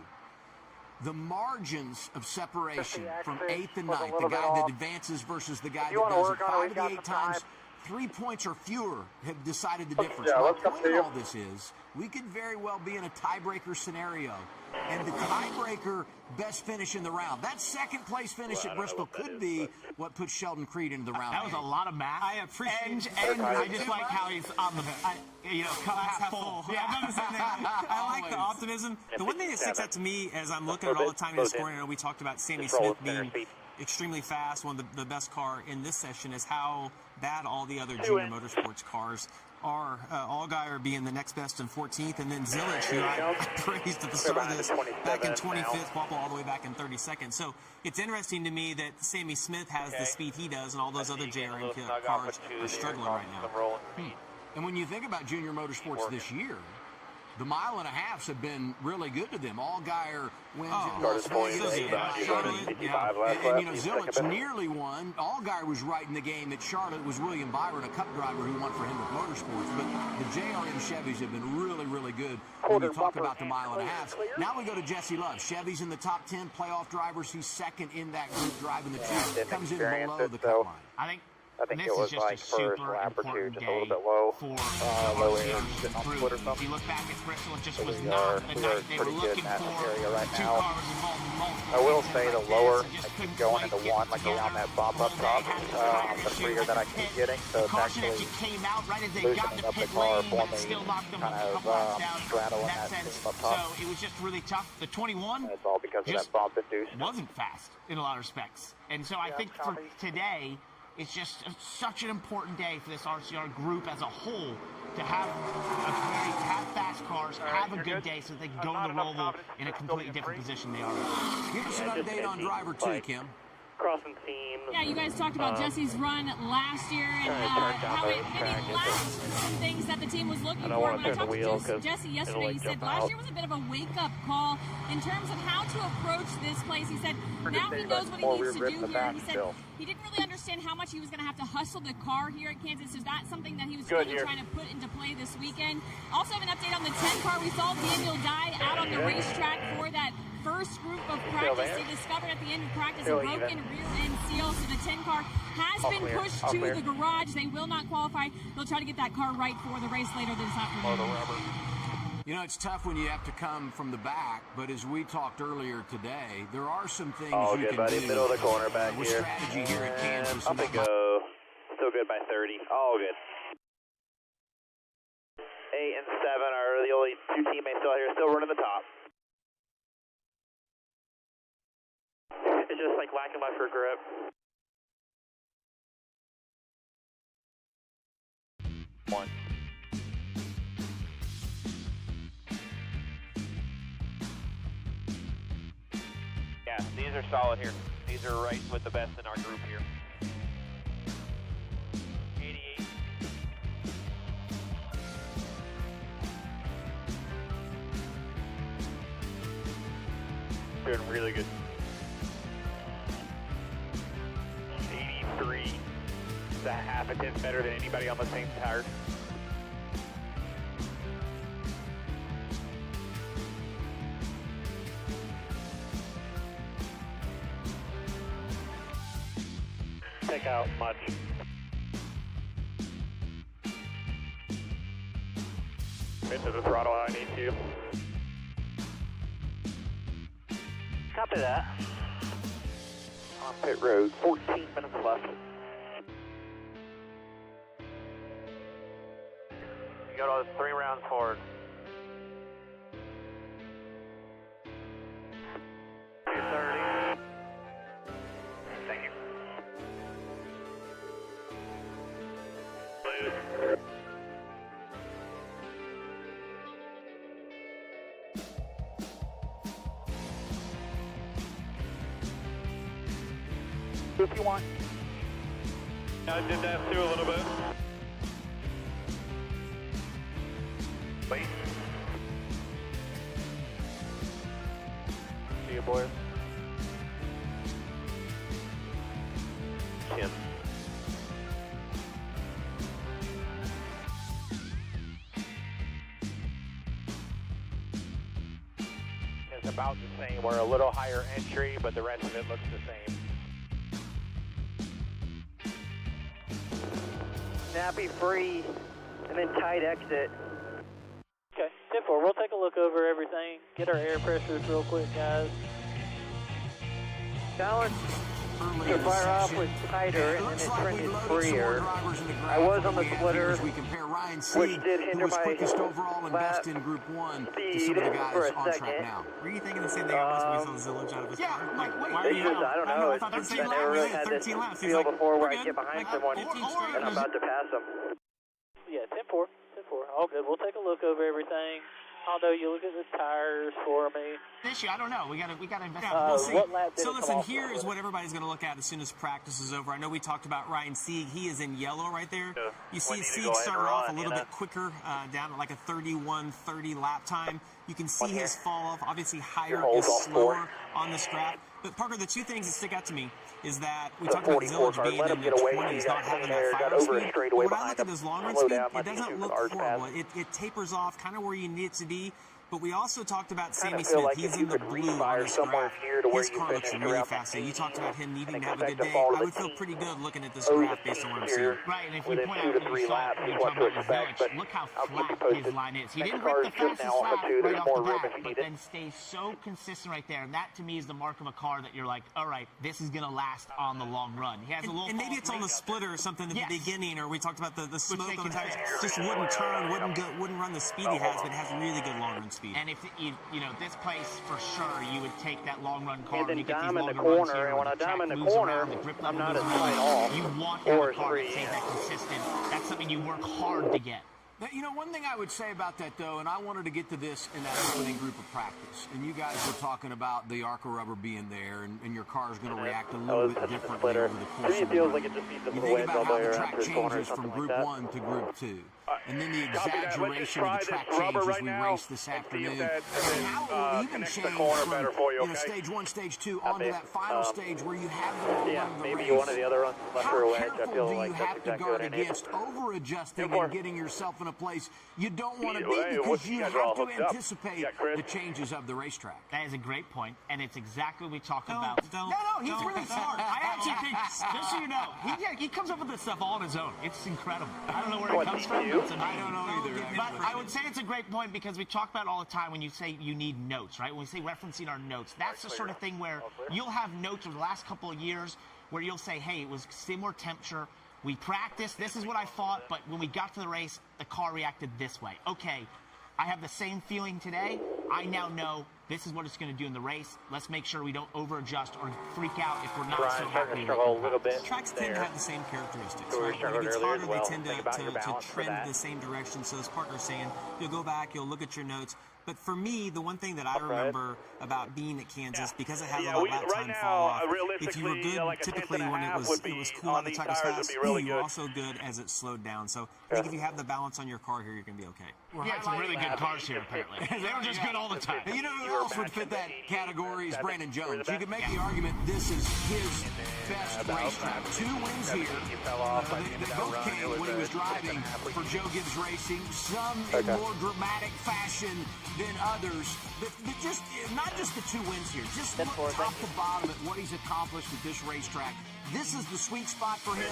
the margins of separation from 8th and 9th, the guy that advances versus the guy you that wanna doesn't, work on it, 5 we've of got the 8 some time. times, 3 points or fewer have decided the difference. Yeah, My let's come point to in you. all this is we could very well be in a tiebreaker scenario. And the tiebreaker best finish in the round. That second place finish at Bristol could be what puts Sheldon Creed into the round. That was a lot of math. I appreciate and I just like how he's on the, cup half full. Yeah, I'm the same thing. I like the optimism. The one thing that sticks out to me as I'm looking at all the time in the scoring, I know we talked about Sammy Smith being extremely fast, one of the best car in this session, is how bad all the other junior motorsports cars are. Allgaier being the next best in 14th, and then Zilich, who I praised at the start of this, back in 25th, Wappel all the way back in 32nd. So it's interesting to me that Sammy Smith has the speed he does, and all those other JRM cars are struggling right now. And when you think about junior motorsports this year, the mile and a halves have been really good to them. Allgaier wins at Las Vegas, Charlotte, and Zilich nearly won. Allgaier was right in the game at Charlotte. It was William Byron, a Cup driver, who won for Hendrick Motorsports. But the JRM Chevys have been really, really good when you talk about the mile and a half. Now we go to Jesse Love. Chevy's in the top 10 playoff drivers. He's second in that group driving the two. Comes in below the cut line. I think it was this like is just a first super lap or two, important just day a little bit low. For low RCR air, sitting on the foot or If something. you look back at Bristol, it just So was we not are the night they were pretty good looking in that for. area right Two now. cars involved in multiple I will races say like the that, lower, so just I keep couldn't going quite into get one, like together. around that bump up top, the freer that I keep getting. So it's Caution actually actually came out right as they got loosening to up the pit car lane, for but it me, still knocked them a kind of couple laps down straddling in that that sense. seam up So top. it was just really tough. The 21 And it's all because of that just bump induced. wasn't fast in a lot of respects. And so I think for today, it's just such an important day for this RCR group as a whole to have fast cars, have a good day so they can go into Roval in a completely different position they are in. Give us an update on driver 2, Kim. Crossing seams. Yeah, you guys talked about Jesse's run last year and how it maybe lacked some things that the team was looking for. When I talked to Jesse yesterday, he said last year was a bit of a wake-up call in terms of how to approach this place. He said now he knows what he needs to do here. He said he didn't really understand how much he was going to have to hustle the car here at Kansas. So that's something that he was really trying to put into play this weekend. Also have an update on the 10 car. We saw Daniel Dye out on the racetrack for that first group of practice. They discovered at the end of practice a broken rear end seal, so the 10 car has been pushed to the garage. They will not qualify. They'll try to get that car right for the race later this afternoon. You know, it's tough when you have to come from the back, but as we talked earlier today, there are some things you can do Middle of the corner back with here. strategy here at Kansas. Up and go. Still good by 30. All good. 8 and 7 are the only two teammates still out here, still running the top. It's just like lacking my for grip. One. Yeah, these are solid here. These are right with the best in our group here. 88. Doing really good. 83. Is that half a tenth better than anybody on the same tires? Check out much. Into the throttle how I need to. Copy that. On pit road, 14 minutes left. You got all 3 rounds forward. 230. Thank you. If you want. I did that too a little bit. Wait. See you, boys. Tim. It's about the same. We're a little higher entry, but the rest of it looks the same. snappy free, and then tight exit. Okay, 10-4, we'll take a look over everything, get our air pressures real quick, guys. Balance to fire off was tighter and then it trended freer. I was on the splitter, which did hinder my lap speed for a second. Were you thinking the same thing I was when we saw Zillage out of his car? Like, why are you I don't know. I never really had this feel before where I get behind someone and I'm about to pass them. Yeah, 10-4, all good. We'll take a look over everything. Although you look at the tires for me. Issue, I don't know. We gotta investigate. We'll see. What lap did So it listen, come off here for? is what everybody's going to look at as soon as practice is over. I know we talked about Ryan Sieg. He is in yellow right there. Yeah. You see We need to Sieg go ahead started and off a run, little you bit quicker, down at like a 31:30 lap time. You can see One his here. fall off. Obviously, higher holds is off slower four. on this graph. But Parker, the two things that stick out to me is that we The talked about 44 Zillage car, being let in him the get away. 20s, He not got having clean air, that got fire over a speed. straightaway When I look behind at him. his long run Slow speed, down, it like he doesn't did look with ours horrible. pass. It tapers off kind of where you need it to be. But we also talked about Kinda Sammy feel Smith. like He's if in you the could blue on refire this somewhere graph. here to where His you car looks finished really around fast. So you talked about him needing to have a good expect to day. fall to I the would feel team. pretty good looking at this Over graph the based on what I'm team seeing. here. Right, and if you Within point 2 out to what 3 you saw laps when is you what talk to about the expect, Village, but look how I'll keep you flat his posted. line is. He Next didn't car rip the is just fastest now on the lap 2. There's right off more the room bat, if you but need it. then stays so consistent right there, and that to me is the mark of a car that you're like, all right, this is gonna last on the long run. He has a little And maybe it's on the false splitter or something at Yes. the beginning, or we talked about the smoke they on the can- tires. Just wouldn't turn, wouldn't run the speed he has, but has really good long run speed. And if you know this place for sure, you would take that long run car. And then you get these dime in the longer runs corner, here and where when I the dime track in the moves corner, around, the grip I'm level not goes as around. tight off. You want to have Or a car that 3. stays that consistent. That's something you work hard to get. Now, you know, one thing I would say about that, though, and I wanted to get to this in that opening group of practice, and you guys were talking about the ARCA rubber being there, and your car is going to react a little bit differently over the course of the feels run. like it just needs You some think wedge about all the how way the around track through the corner or changes from something Group like that. 1 to Group 2, and then the Copy that. Let's just exaggeration try of the track this rubber change as right we now race this and see if afternoon. that And how it will even connects the change corner from better for you, okay? Stage 1, Stage 2, I onto think, that final stage where you have the long Yeah, run of the maybe race. one of the other runs left How or a wedge. I careful feel do like you that's have to exactly guard what I need. against over-adjusting Good and getting yourself in a place you don't want to be Hey, because you you guys are all have to hooked up. anticipate Yeah, Chris. the changes of the racetrack? That is a great point, and it's exactly what we talked Don't- about. don't- no, he's don't- really smart. I actually think, just so you know, he comes up with this stuff all on his own. It's incredible. I don't know where it comes from. you? It's amazing. I don't know either. But I would say it's a great point because we talk about it all the time when you say you need notes, right? When we say referencing our notes, that's the sort of thing where you'll have notes over the last couple of years where you'll say, hey, it was similar temperature. We practiced. This is what I thought. But when we got to the race, the car reacted this way. Okay, I have the same feeling today. I now know this is what it's going to do in the race. Let's make sure we don't over-adjust or freak out if we're not Brian's so starting happy to with struggle it. a little bit Tracks tend to there. have the same characteristics. So we were Right? When it talking gets earlier harder, as well. they tend Think about your to balance for trend that. the same direction. So as Parker's saying, you'll go back, you'll look at your notes. But for me, the one thing that I remember about being at Kansas, because it has a lot of lap time fall off, if you were good, like a typically tenth and a when it half was would be cool on out, the these track was tires would fast, be really you were good. also good as it slowed down. So I think if you have the balance on your car here, you're going to be okay. We had some really good cars here, apparently. They were just good all the time. And you know who else would fit that category is Brandon Jones. You could make the argument this is his best racetrack. 2 wins here. They both came when he was driving for Joe Gibbs Racing, some in more dramatic fashion than others. But just not just the 2 wins here, just look top to bottom at what he's accomplished at this racetrack. This is the sweet spot for him.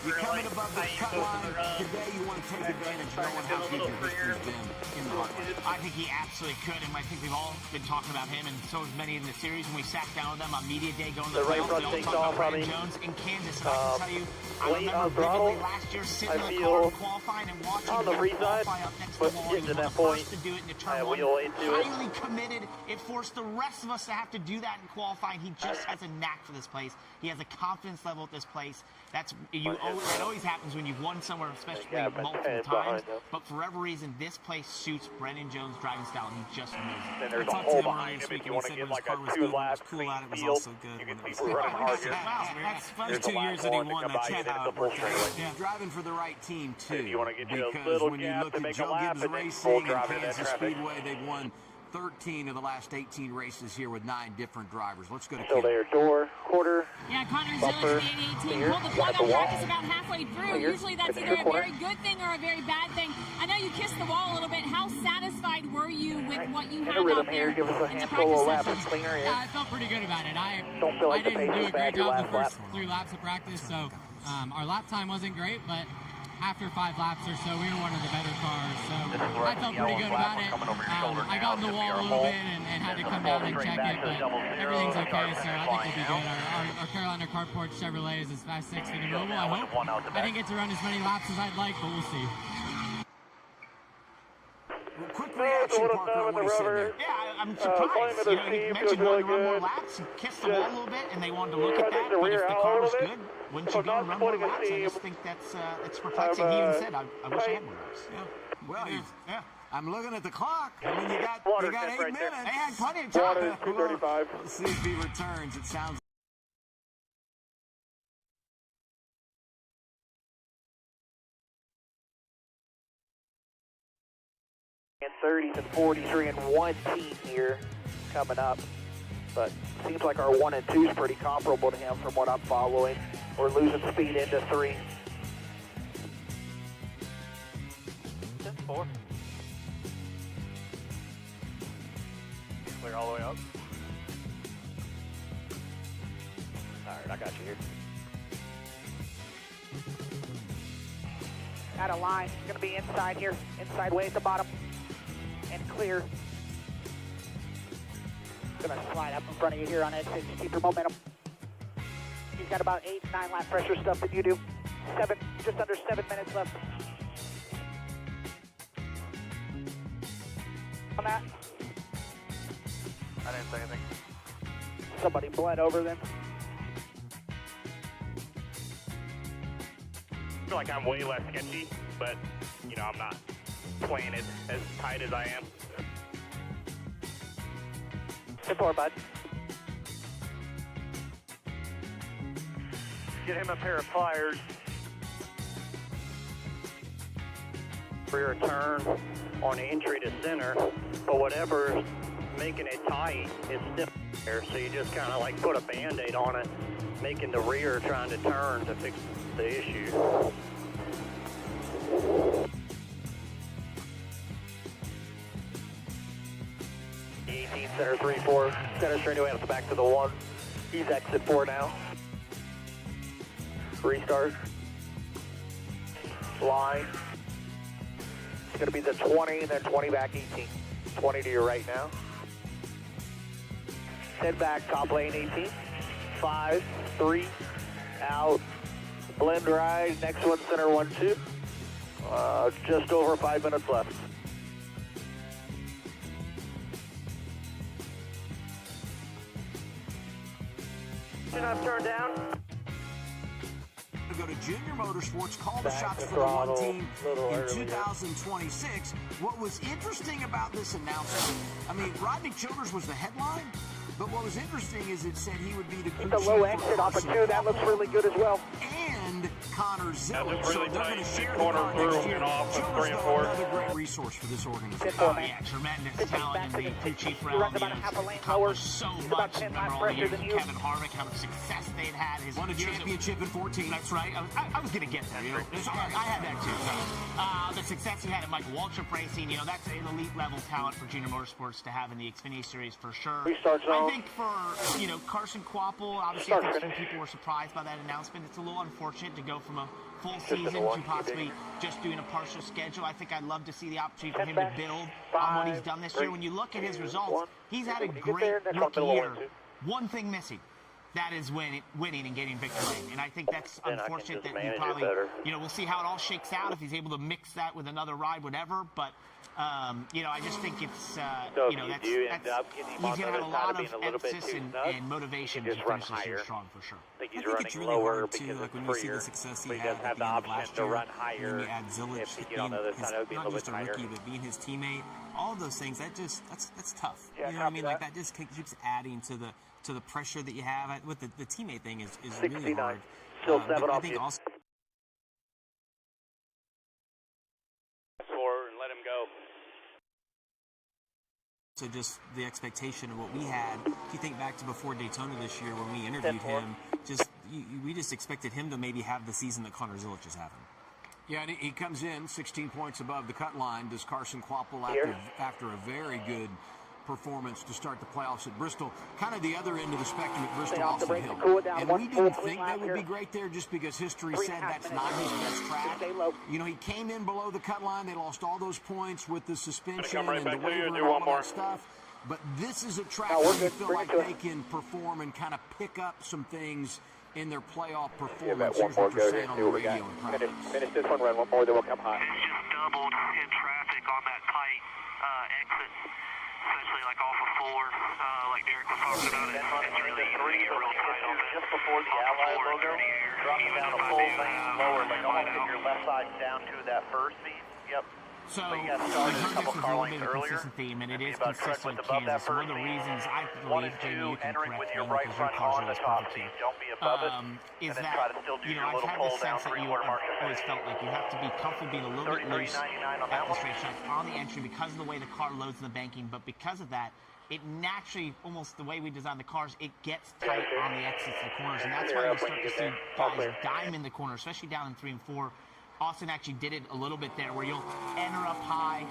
You're coming above the cut line. Today you want to take advantage knowing how good your history's been in the heartland. I think he absolutely could, and I think we've all been talking about him, and so has many in the series. When we sat down with them on media day going to the right playoffs, front they all thing's talked on, about Brandon probably. Jones in Kansas. And I can tell you, I late remember on throttle. vividly last year sitting I in the feel car qualifying and watching on the him free side, qualify up next to but the wall. getting He to was that the first point, to do it into I turn 1. wheel into it. Highly committed. It forced the rest of us to have to do that in qualifying. He just has a knack for this place. He has a confidence level at this place. That's that always happens when you've won somewhere, especially multiple times. But for whatever reason, this place suits Brandon Jones' driving style, and he just knows it. Then there's I a talked to hole him earlier behind this him week, if you and want he to said get when his like car a was 2 good, when it lap was cool out, it was field. also good. You when can it was people running hard here. Wow, that's fun. The 2 years that he won, that's you how the it full worked out. straightaway. He's driving for the right team, too. If you want to get you a because little when you gap look to at make a Joe lap Gibbs and then Racing full and drive into that Kansas traffic. Speedway, they've won 13 of the last 18 races here with 9 different drivers. Let's go to Still Kim. there, door, quarter. Yeah, Connor Bumper, Zillage, the 818, clear. pulled the You plug got on the wall. practice about halfway through. Clear. Usually that's Finish either your a corner. very good thing or a very bad thing. I know you kissed the wall a little bit. How satisfied were you with what you In had a rhythm out here, there give us a in the handful of practice laps sessions? cleaner in. I felt pretty good about it. Don't feel like I the didn't pace do is a bad great your job last the first lap. 3 laps of practice, so our lap time wasn't great, but after 5 laps or so, we were one of the better cars. So I felt pretty good about it. I got in the wall a little bit and had to come down and check it, but everything's okay, so I think we'll be good. Our Carolina Carport Chevrolet is as fast 6 feet mobile. I hope. I didn't get to run as many laps as I'd like, but we'll see. Quick reaction, Parker, on what he said there. Yeah, I'm surprised. You know, you mentioned wanting to run more laps. You kissed the wall a little bit, and they wanted to look at that. But if the car was good, wouldn't you go and run more laps? I just think that's perplexing. He even said, I wish I had more laps. Yeah. Well, I'm looking at the clock. I mean, you got 8 minutes. They had plenty of time. 235. Let's see if he returns. It sounds. And 30s and 43 and 1T here coming up. But seems like our 1 and 2 is pretty comparable to him from what I'm following. We're losing speed into 3. 10-4. Clear all the way up. Alright, I got you here. Out of line. Going to be inside here. Inside way at the bottom. And clear. Going to slide up in front of you here on exit. Just keep your momentum. He's got about 8, 9 lap pressure stuff that you do. Just under 7 minutes left. On that. I didn't say anything. Somebody bled over them. I feel like I'm way less sketchy, but, you know, I'm not playing it as tight as I am. 10-4, bud. Get him a pair of pliers. Rear turn on entry to center, but whatever's making it tight is still there, so you just kind of like put a Band-Aid on it, making the rear trying to turn to fix the issue. Center 3-4, center straightaway out the back to the 1. He's exit 4 now. Restart. Line. It's going to be the 20 and then 20 back 18. 20 to your right now. 10 back, top lane 18. 5, 3, out. Blend right, next one center 1-2. Just over 5 minutes left. Up, turn down. To go to Junior Motorsports, call the Back shots to for the one throttle, team in early, 2026. What was interesting about this announcement, I mean, Rodney Childers was the headline, but what was interesting is it said he would be the crew The chief low for exit off of Carson 2, that looks really good as well. and Connor Zillett. That was really so they're going to tight, share the corner car through next year. and off of Childers, 3 and though, 4. another great resource for this organization. Oh, yeah, tremendous talent in the crew chief realm. runs about a half a lane Accomplished so He's about much 10 in laps all the fresher years than of you. Kevin Harvick, how much success they'd had. His Won a years of- championship in 14. That's right. I was going to get there. You know, I had that too. So, the success he had at Michael Waltrip Racing, you know, that's an elite level talent for Junior Motorsports to have in the Xfinity Series for sure. Restart zone. I think for, you know, Carson Kvapil, obviously I think some people were surprised by that announcement. It's a little unfortunate to go from a full season to possibly just doing a partial schedule. I think I'd love to see the opportunity for him to build on what he's done this year. When you look at his results, he's had a great rookie year. One thing missing. That is winning and getting victory. And I think that's unfortunate that he probably, you know, we'll see how it all shakes out if he's able to mix that with another ride, whatever. But, you know, I just think it's, you know, that's he's going to have a lot of emphasis and motivation to finish this year strong for sure. I think it's really hard too, like when you see the success he had at the end of last year, and then you add Zillett being not just a rookie, but being his teammate, all of those things, that's tough. You know what I mean? Like that just keeps adding to the pressure that you have. With the teammate thing is really hard. Still 7 I off think you. also Score and let him go. so just the expectation of what we had. If you think back to before Daytona this year when we interviewed him, we just expected him to maybe have the season that Connor Zillett is having. Yeah, and he comes in 16 points above the cut line. Does Carson Kvapil after a very good performance to start the playoffs at Bristol. Kind of the other end of the spectrum at Bristol, Stay off the Austin brakes Hill. and cool it down. And One we full didn't swing think lap they would be here. great there just because history 3.5 said that's minutes. not his best track. Stay low. You know, he came in below the cut line. They lost all those points with the suspension Come right and the back to you waiver and and do all one of more. that stuff. But this is a track No, we're where you good. feel Bring like it to they us. can perform and kind of pick up some things in their playoff Give performance. that one Here's more what they're go here saying and on see the what we radio got. in practice. Finish this one, run one more, then we'll come hot. It's just doubled in traffic on that tight exit, especially like off of 4, like Derek was talking about. It's really easy to get real tight on that. Just before the Ally logo, dropping down a full lane lower, like almost get your left side down to that first seat. Yep. So But you we got heard started a this couple was a car little lengths bit of a earlier. consistent theme, and it Be is about consistent correct with above that Kansas. One of first the seat. reasons I 1 believe, and Jamie, 2, you can entering correct with me your right because your front car's on the always top perfect seat. too. Don't be above it. Is And then that, try to still do you know, your I've little had pull the down sense that you 3/4 mark. always felt like you have to be comfortable being a little bit loose 33.99 on at that the one. straight shots on the entry because of the way the car loads in the banking, but because of that, it naturally, almost the way we design the cars, it gets tight on the exits and the corners, and that's why you start to see guys dime in the corner, especially down in 3 and 4. Austin actually did it a little bit there, where you'll enter up high,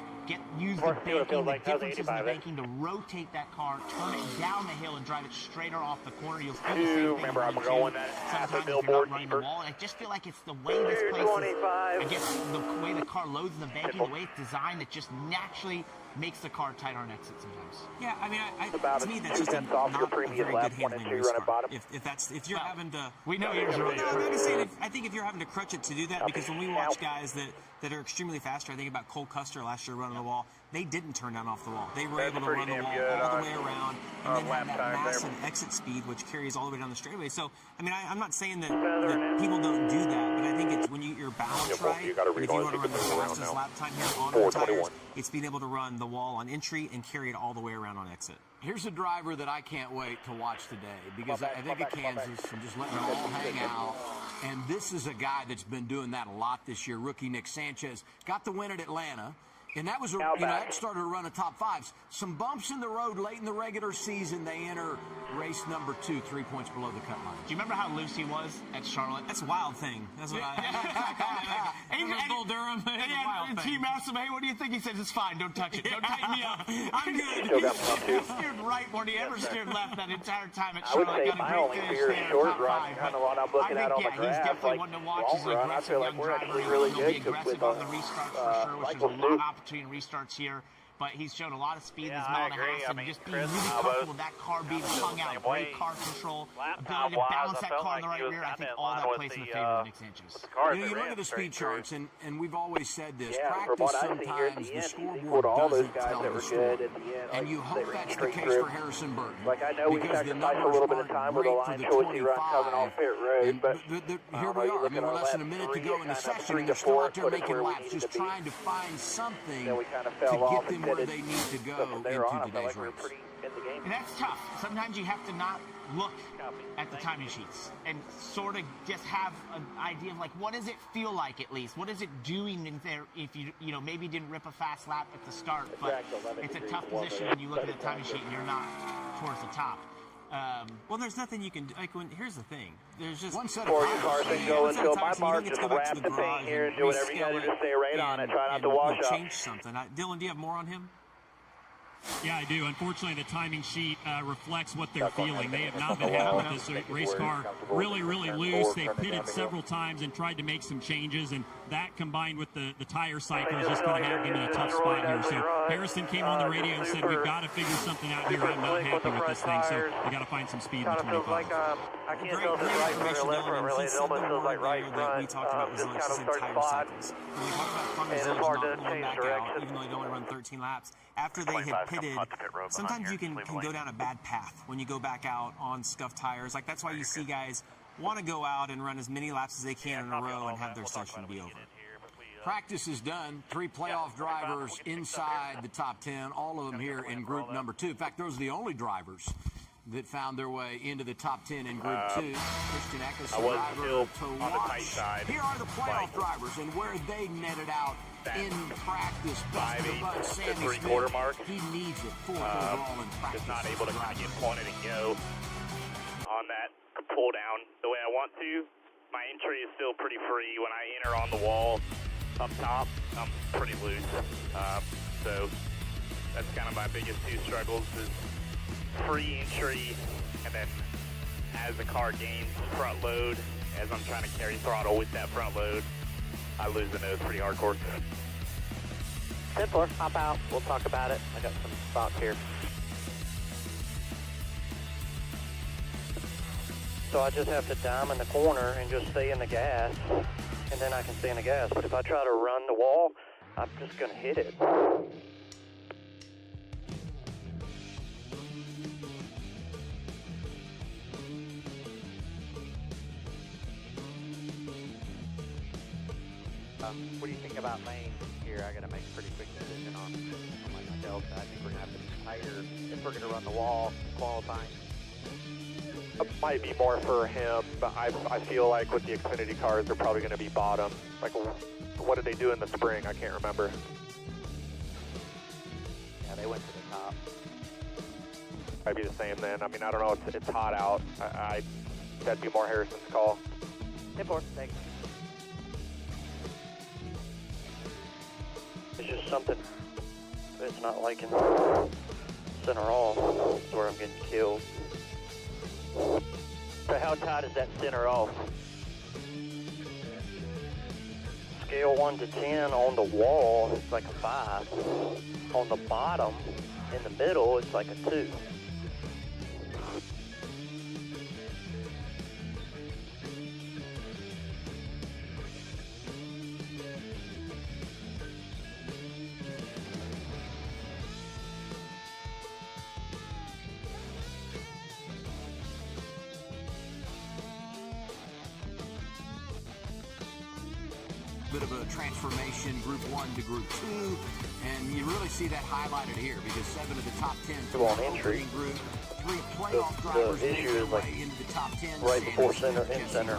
use the banking, the differences in the banking to rotate that car, turn it down the hill, and drive it straighter off the corner. You'll see the same thing. Remember, I'm going that half a sometimes if you're billboard not running deeper. the wall, and I just feel like it's the way this place is, I guess the way the car loads in the banking, the way it's designed, it just naturally makes the car tighter on exit sometimes. Yeah, I mean, About to me, it. that's just a, 2 off your not a previous very good lap, 1 and handling 2 race running car. bottom. If you're having to, We know yours are really no, I'm perfect. just saying. I think if you're having to crutch it to do that, because when we watch guys that are extremely faster, I think about Cole Custer last year running the wall. They didn't turn down off the wall. They were That's able to pretty run the damn wall good all on- the way around, on and then have lap that time there. massive exit speed, which carries all the way down the straightaway. So, I mean, I'm not saying that people don't do that, but I think it's when you're balanced right. you gotta And read if you on want to it, run the you can move around fastest now. lap time here on our tires, 4:21. it's being able to run the wall on entry and carry it all the way around on exit. Here's a driver that I can't wait to watch today because I think of Kansas and just letting it all hang out. And this is a guy that's been doing that a lot this year. Rookie Nick Sanchez got the win at Atlanta. And that was, that started to run a top 5s. Some bumps in the road late in the regular season. They enter race number 2, 3 points below the cut line. Do you remember how loose he was at Charlotte? That's a wild thing. That's what I. Bull Durham. And Team asked him, hey, what do you think? He says, it's fine. Don't touch it. Don't tighten me up. I'm good. Still got one, too. He steered right more than he ever steered left that entire time at I would Charlotte. say Got my a only great fear finish is there, short top run, 5. kind of what I'm looking at on the He's graph. definitely Like, one to watch. long He's an run, I aggressive feel like young we're driver. actually really He'll be good aggressive with, on the restarts for sure, which is a Michael lot of Duke. opportunity in restarts here. But he's shown a lot of speed in his Yeah, mile I and a agree. half, I and mean, just being Chris, really comfortable with that car being hung out. same Great way. car control, Lap ability to time-wise, balance I that felt car in the like right he was rear. I kinda think in all line that with plays in the the, favor of Nick Sanchez. Cars You that look ran at the straight speed through. charts, and we've always said this. Yeah, from Practice what I see here at sometimes the the end, he's equal scoreboard to all those doesn't guys tell that the were story. good at the end. And you they hope ran that's the straight case through. for Harrison Burton. Like, I know we because the sacrificed a numbers little bit of aren't time with the great for line the choice he run coming 25. off pit road, And but here we are. I mean, we're less than a minute to go in the session, and they're still out there making laps, just trying to find something then we kind of to fell off get them and where pitted. they need to So go from there on, I into felt like today's we were race. pretty in the game. And that's tough. Sometimes you have to not look at the timing sheets and sort of just have an idea of like, what does it feel like at least? What is it doing in there if you maybe didn't rip a fast lap at the start, but it's a tough position when you look at the timing sheet and you're not towards the top. Well, there's nothing you can do. Like, here's the thing. There's just One set of Before your tires. car thing go until my mark, just wrap the paint here and do whatever you gotta do to stay right on it. Try not to wash up. Change something. Dylan, do you have more on him? Yeah, I do. Unfortunately, the timing sheet reflects what they're feeling. They have not been happy with this race car. Really, really loose. They pitted several times and tried to make some changes, and that combined with the tire cycle is just going to have them in a tough spot here. So Harrison came on the radio and said, we've got to figure something out here. I'm not happy with this thing, so we got to find some speed in the 25. I can't tell if it's right front or left front, really. It almost feels like right that we front. talked about Just resilience kind of in starts tire spot. cycles. When we talk about front And it's resilience hard not to going change back out, direction. even though they only run 13 laps, after they 25 had coming pitted, out the pit road behind sometimes here. you can Leave go lane. down a bad path when you go back out on scuffed tires. Like, that's why you see guys want to go out and run as many laps as they can in a row and have their session be over. Practice is done. 3 playoff drivers inside the top 10, all of them here in group number 2. In fact, those are the only drivers that found their way into the top 10 in group 2. Christian Eckes, I was driver still to on the watch. tight side. Here are the playoff drivers and where they netted out in practice. Best of the 5/8 bunch, to Sammy 3/4 Smith. mark. He needs it. 4th overall in practice. Just not able to kind of get pointed and go on that pull down the way I want to. My entry is still pretty free. When I enter on the wall up top, I'm pretty loose. So That's kind of my biggest two struggles is free entry, and then as the car gains front load, as I'm trying to carry throttle with that front load, I lose the nose pretty hardcore. 10-4, hop out. We'll talk about it. I got some thoughts here. So I just have to dime in the corner and just stay in the gas, and then I can stay in the gas. But if I try to run the wall, I'm just going to hit it. What do you think about lanes here? I got to make a pretty quick decision on my delta. I think we're going to have to be tighter if we're going to run the wall qualifying. It might be more for him, but I feel like with the Xfinity cars, they're probably going to be bottom. Like, what did they do in the spring? I can't remember. Yeah, they went to the top. Might be the same then. I mean, I don't know. It's hot out. That'd be more Harrison's call. 10-4, thanks. It's just something. It's not like in center off where I'm getting killed. So how tight is that center off? Scale 1 to 10 on the wall, it's like a 5. On the bottom, in the middle, it's like a 2. Bit of a transformation, Group 1 to Group 2, and you really see that highlighted here because 7 of the top 10 Go on entry. Group, 3 playoff drivers The issue is like into the top 10. right before center, in center.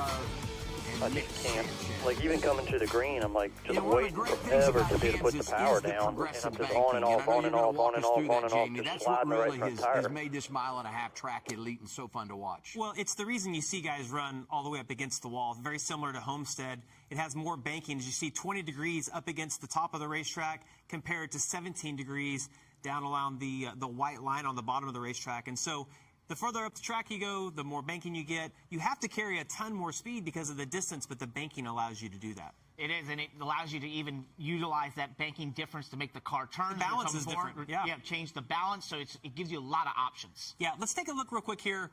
I just can't. Like even coming to the green, I'm like just waiting forever to be able to put the power down, and I'm just on and off, on and off, on and off, on and off, just That's sliding what the right really front has tire. made this mile-and-a-half track elite and so fun to watch. Well, it's the reason you see guys run all the way up against the wall. Very similar to Homestead. It has more banking. As you see, 20 degrees up against the top of the racetrack compared to 17 degrees down along the white line on the bottom of the racetrack. And so the further up the track you go, the more banking you get. You have to carry a ton more speed because of the distance, but the banking allows you to do that. It is, and it allows you to even utilize that banking difference to make the car turn. The balance is different. Yeah. Change the balance, so it gives you a lot of options. Yeah, let's take a look real quick here.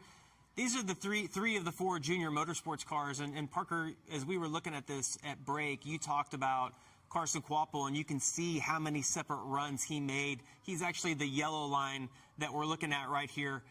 These are the three of the 4 junior motorsports cars, and Parker, as we were looking at this at break, you talked about Carson Kvapil, and you can see how many separate runs he made. He's actually the yellow line that we're looking at right here.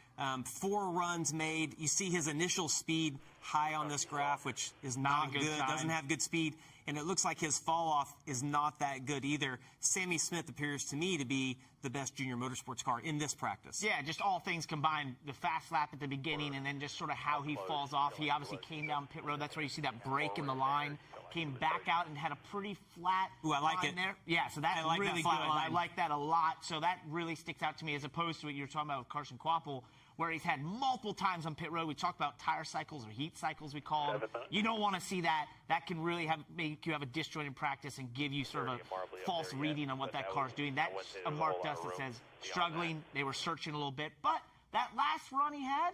4 runs made. You see his initial speed high on this graph, which is not good, doesn't have good speed. And it looks like his fall off is not that good either. Sammy Smith appears to me to be the best junior motorsports car in this practice. Yeah, just all things combined, the fast lap at the beginning and then just sort of how he falls off. He obviously came down pit road. That's where you see that break in the line. Came back out and had a pretty flat I like line it. there. Yeah, so that's like really that good. flat line. I like that a lot. So that really sticks out to me as opposed to what you were talking about with Carson Kvapil, where he's had multiple times on pit road. We talked about tire cycles or heat cycles, we call them. You don't want to see that. That can really make you have a disjointed practice and give you sort of a false reading on what that car's doing. That's a mark to us that says struggling. They were searching a little bit. But that last run he had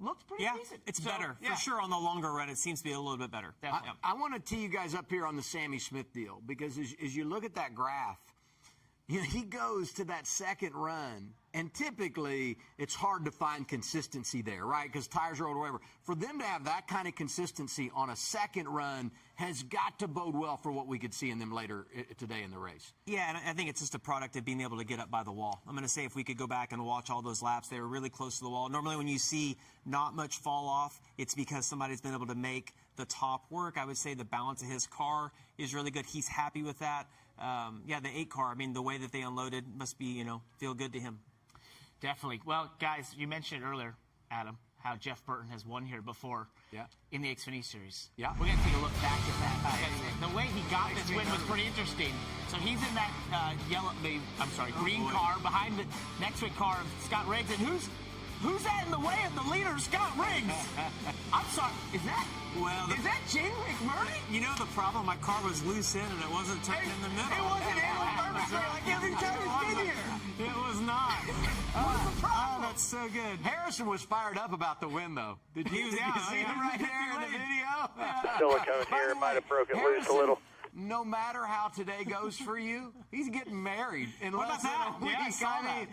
looked pretty decent. It's better. For sure, on the longer run, it seems to be a little bit better. I want to tee you guys up here on the Sammy Smith deal because as you look at that graph, you know, he goes to that second run, and typically it's hard to find consistency there, right? Because tires are old or whatever. For them to have that kind of consistency on a second run has got to bode well for what we could see in them later today in the race. Yeah, and I think it's just a product of being able to get up by the wall. I'm going to say if we could go back and watch all those laps, they were really close to the wall. Normally when you see not much fall off, it's because somebody's been able to make the top work. I would say the balance of his car is really good. He's happy with that. Yeah, the 8 car, I mean, the way that they unloaded must be, feel good to him. Definitely. Well, guys, you mentioned earlier, Adam, how Jeff Burton has won here before in the Xfinity Series. Yeah. We're going to take a look back at that. The way he got this win was pretty interesting. So he's in that green car behind the next to it car of Scott Riggs. And who's that in the way of the leader, Scott Riggs? I'm sorry, is that Jane McMurray? You know the problem? My car was loose in and it wasn't turning in the middle. It wasn't in perfectly like every time he's been here. It was That's so good. Harrison was fired up about the win, though. Did you see him right there in the video? Silicone here might have broken loose a little. No matter how today goes for you, he's getting married in less than a week. Yeah, I saw that.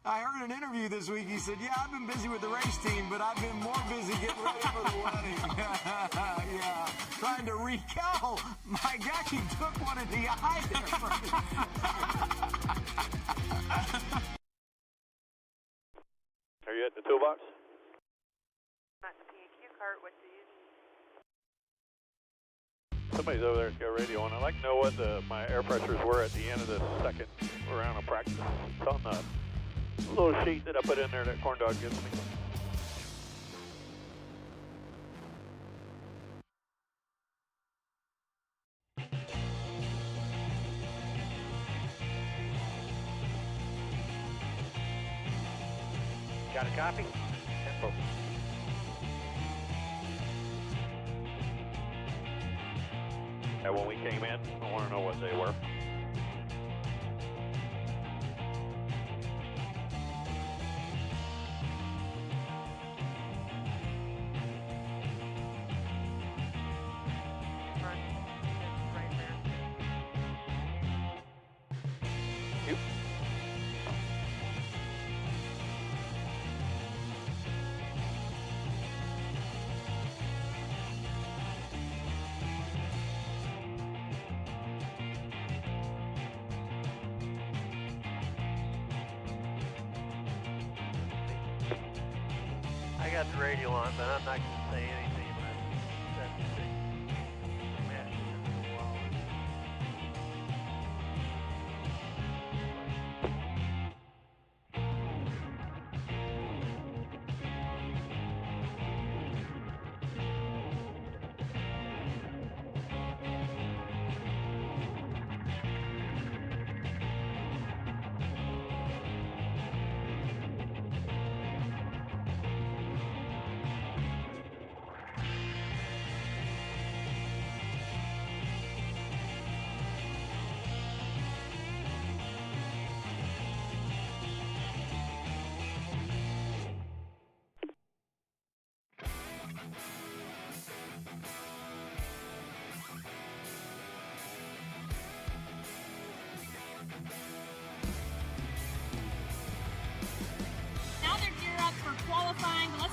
I heard an interview this week. He said, "Yeah, I've been busy with the race team, but I've been more busy getting ready for the wedding." Yeah, trying to recount. My God, he took one in the eye there. Are you at the toolbox? At the P&Q cart, what do you need? Somebody's over there that's got radio on. I'd like to know what my air pressures were at the end of the second round of practice. It's on the little sheet that I put in there that Corn Dog gives me. Got a copy? Tempo. And when we came in, I want to know what they were. I got the radio on, but I'm not going to say anything about that.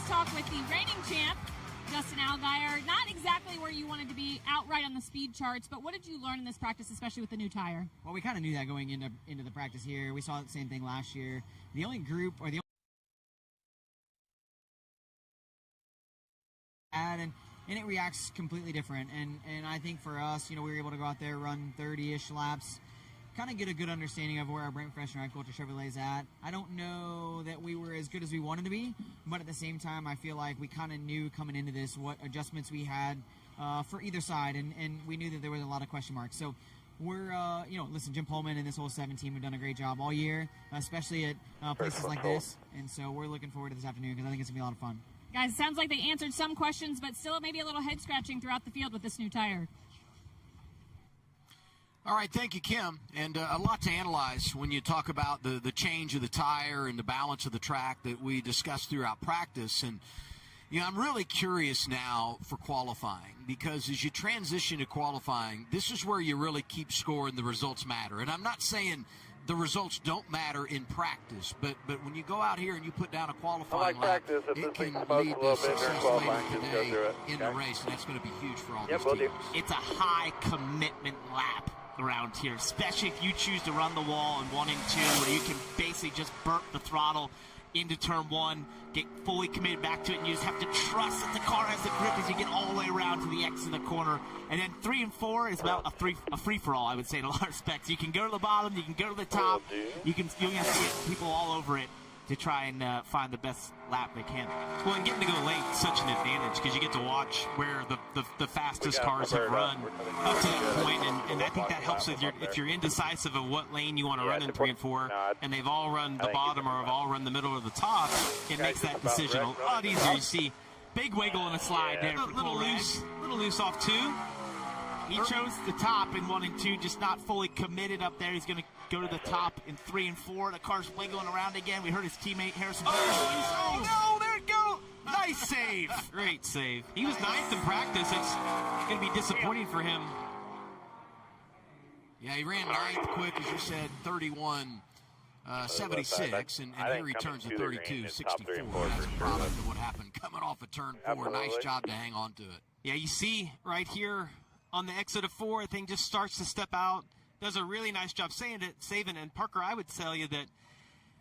Talk with the reigning champ, Justin Allgaier. Not exactly where you wanted to be outright on the speed charts, but what did you learn in this practice, especially with the new tire? Well, we kind of knew that going into the practice here. We saw the same thing last year. The only group or the and it reacts completely different. And I think for us, we were able to go out there, run 30-ish laps, kind of get a good understanding of where our brake pressure and culture Chevrolet's at. I don't know that we were as good as we wanted to be, but at the same time, I feel like we kind of knew coming into this what adjustments we had for either side, and we knew that there was a lot of question marks. So we're, listen, Jim Pullman and this whole 7 team have done a great job all year, especially at places like this, and so we're looking forward to this afternoon because I think it's going to be a lot of fun. Guys, it sounds like they answered some questions, but still maybe a little head-scratching throughout the field with this new tire. All right, thank you, Kim. And a lot to analyze when you talk about the change of the tire and the balance of the track that we discussed throughout practice. And, I'm really curious now for qualifying because as you transition to qualifying, this is where you really keep score and the results matter. And I'm not saying the results don't matter in practice, but when you go out here and you put down a qualifying lap, it can lead to success later today in the race, and that's going to be huge for all these teams. It's a high commitment lap around here, especially if you choose to run the wall in 1 and 2, where you can basically just burp the throttle into turn 1, get fully committed back to it, and you just have to trust that the car has the grip as you get all the way around to the X in the corner. And then 3 and 4 is about a free-for-all, I would say, in a lot of respects. You can go to the bottom, you can go to the top, you're going to see people all over it to try and find the best lap they can. Well, and getting to go late is such an advantage because you get to watch where the fastest cars have run up to that point, and I think that helps if you're indecisive of what lane you want to run in 3 and 4, and they've all run the bottom or have all run the middle or the top, it makes that decision a lot easier. You see big wiggle in a slide there. A little loose off 2. He chose the top in 1 and 2, just not fully committed up there. He's going to go to the top in 3 and 4. The car's wiggling around again. We heard his teammate Harrison. Oh, no, there it goes. Nice save. Great save. He was ninth in practice. It's going to be disappointing for him. Yeah, he ran ninth quick, as you said, 31.76, and here he turns to 32.64. That's a product of what happened coming off of turn 4. Nice job to hang on to it. Yeah, you see right here on the exit of 4, the thing just starts to step out. Does a really nice job saving it. And Parker, I would tell you that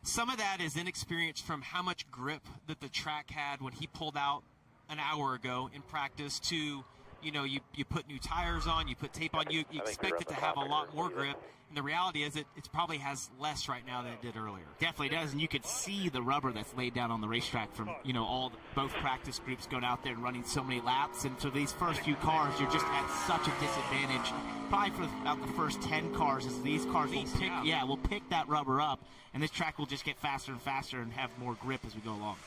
some of that is inexperience from how much grip that the track had when he pulled out an hour ago in practice to, you know, you put new tires on, you put tape on, you expect it to have a lot more grip. And the reality is it probably has less right now than it did earlier. Definitely does, and you could see the rubber that's laid down on the racetrack from, you know, both practice groups going out there and running so many laps. And so these first few cars, you're just at such a disadvantage. Probably for about the first 10 cars, as these cars will pick that rubber up, and this track will just get faster and faster and have more grip as we go along.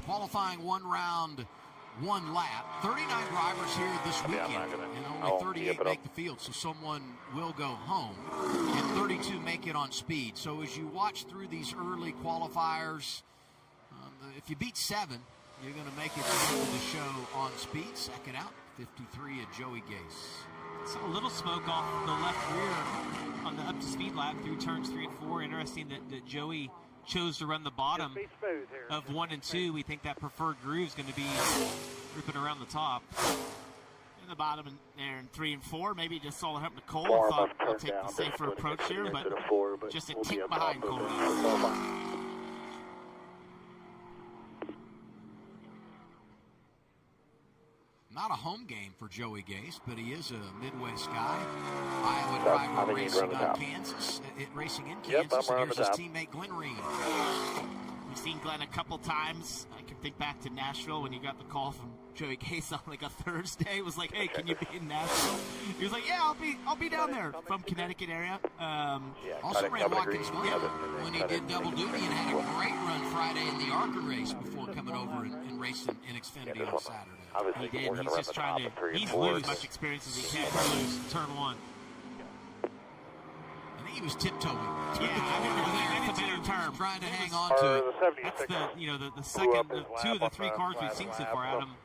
Qualifying 1 round, 1 lap. 39 drivers here this weekend, and only 38 make the field, so someone will go home, and 32 make it on speed. So as you watch through these early qualifiers, if you beat 7, you're going to make it to the show on speed. Second out, 53 at Joey Gase. Saw a little smoke off the left rear on the up to speed lap through turns 3 and 4. Interesting that Joey chose to run the bottom of 1 and 2. We think that preferred groove is going to be ripping around the top. In the bottom there in 3 and 4, maybe just saw it happen to Cole. I thought I'll take the safer approach here, but just a tick behind Cole. Not a home game for Joey Gase, but he is a Midwest guy. Iowa driver racing in Kansas. And here's his teammate Glenn Reed. We've seen Glenn a couple times. I can think back to Nashville when you got the call from Joey Gase on like a Thursday. It was like, hey, can you be in Nashville? He was like, yeah, I'll be down there from Connecticut area. Also ran Watkins Glen when he did double duty and had a great run Friday in the ARCA race before coming over and racing in Xfinity on Saturday. He did. He's just trying to lose as much experience as he can to lose turn 1. I think he was tiptoeing. Yeah, that's a better term. Trying to hang on to it. That's the second, 2 of the 3 cars we've seen so far, Adam,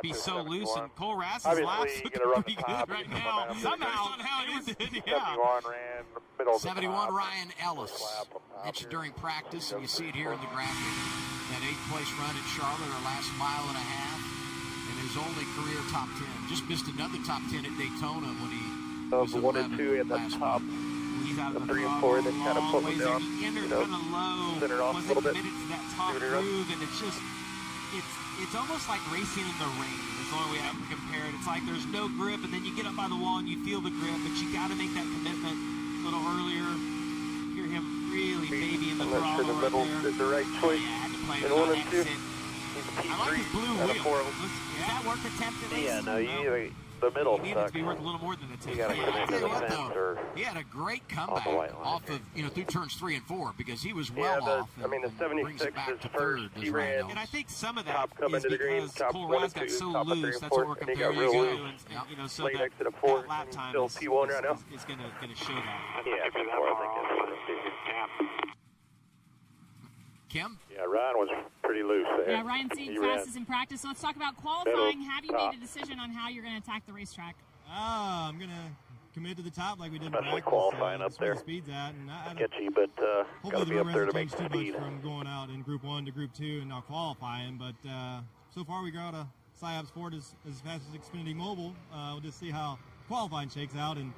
be so loose. And Cole Rass's laps looking pretty good right now. Somehow he did, yeah. 71 Ryan Ellis. Mentioned during practice, and you see it here in the graphic. That 8th place run at Charlotte, our last mile and a half. His only career top 10. Just missed another top 10 at Daytona when he was 1 and 2 at the top. He's out of the 3 and 4, then kind of pulled it down. He entered kind of low, wasn't committed to that top groove, and it's just, it's almost like racing in the rain. It's the only way I can compare it. It's like there's no grip, and then you get up by the wall and you feel the grip, but you got to make that commitment a little earlier. Hear him really babying the throttle the middle right there. is the right choice. Yeah, had to play in 1 and 2. I like his blue wheel. Is that worth a temp at least? Yeah, no, the middle He needed to be worth a little more than a 10. He had a great comeback off of, through turns 3 and 4 because he was well off. I mean, the 76 is first. He ran. And I think some of that is because Cole Rass got so loose. That's what we're comparing to. And so that lap time is going to show that. Yeah, Kim? Yeah, Ryan was pretty loose there. Yeah, Ryan seeing fastest in practice. So let's talk about qualifying. Have you made a decision on how you're going to attack the racetrack? I'm going to commit to the top like we did in Especially practice. qualifying up there. The speed's at, and Sketchy, but got to be up there to make too speed. much from going out in Group 1 to Group 2 and now qualifying. But so far we got a Psyops Ford as fast as Xfinity Mobile. We'll just see how qualifying shakes out and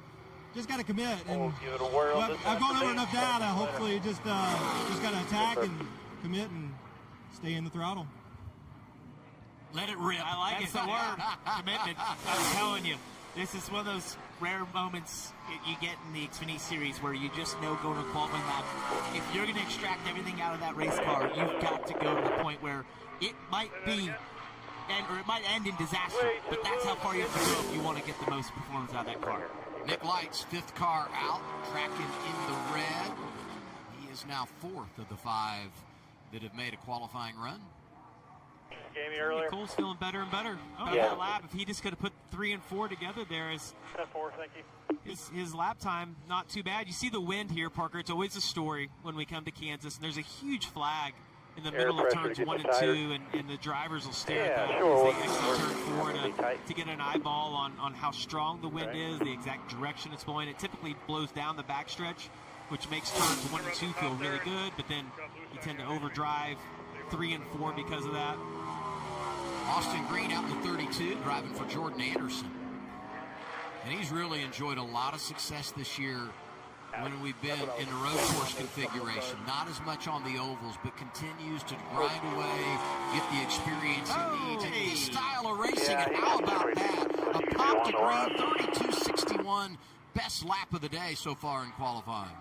just got to commit. And give it a whirl. I've gone over enough data. Hopefully, just got to attack and commit and stay in the throttle. Let it rip. I like it. That's the word. Commitment. I'm telling you, this is one of those rare moments you get in the Xfinity Series where you just know going to qualifying lap, if you're going to extract everything out of that race car, you've got to go to the point where it might be, or it might end in disaster, but that's how far you have to go if you want to get the most performance out of that car. Nick Light's 5th car out, tracking in the red. He is now 4th of the 5 that have made a qualifying run. Jamie earlier. Cole's feeling better and better. Yeah. That lap, if he just could have put 3 and 4 together there is 10-4, thank you. his lap time not too bad. You see the wind here, Parker. It's always a story when we come to Kansas, and there's a huge flag in the middle of turns 1 and 2, and the drivers will stare at that as they exit turn 4 to get an eyeball on how strong the wind is, the exact direction it's blowing. It typically blows down the backstretch, which makes turns 1 and 2 feel really good, but then you tend to overdrive 3 and 4 because of that. Austin Green out in the 32, driving for Jordan Anderson. And he's really enjoyed a lot of success this year when we've been in the road course configuration. Not as much on the ovals, but continues to grind away, get the experience he needs. And his style of racing, and how about that? A pop to green, 32.61, best lap of the day so far in qualifying.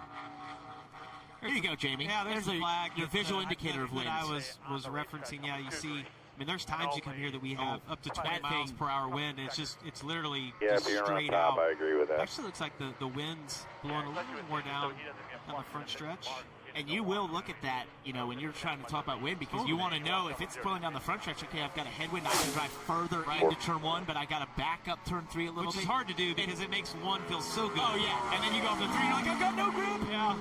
There you go, Jamie. Yeah, there's the flag, your visual indicator of wind. I was referencing. Yeah, you see. I mean, there's times you come here that we have up to 20 miles per hour wind. It's literally just straight out. I agree with that. Actually, looks like the wind's blowing a little more down on the front stretch. And you will look at that, you know, when you're trying to talk about wind, because you want to know if it's pulling down the front stretch. Okay, I've got a headwind. I can drive further into turn 1, but I got to back up turn 3 a little bit. Which is hard to do because it makes 1 feel so good. Oh yeah, and then you go up to 3, you're like, I've got no grip. Yeah.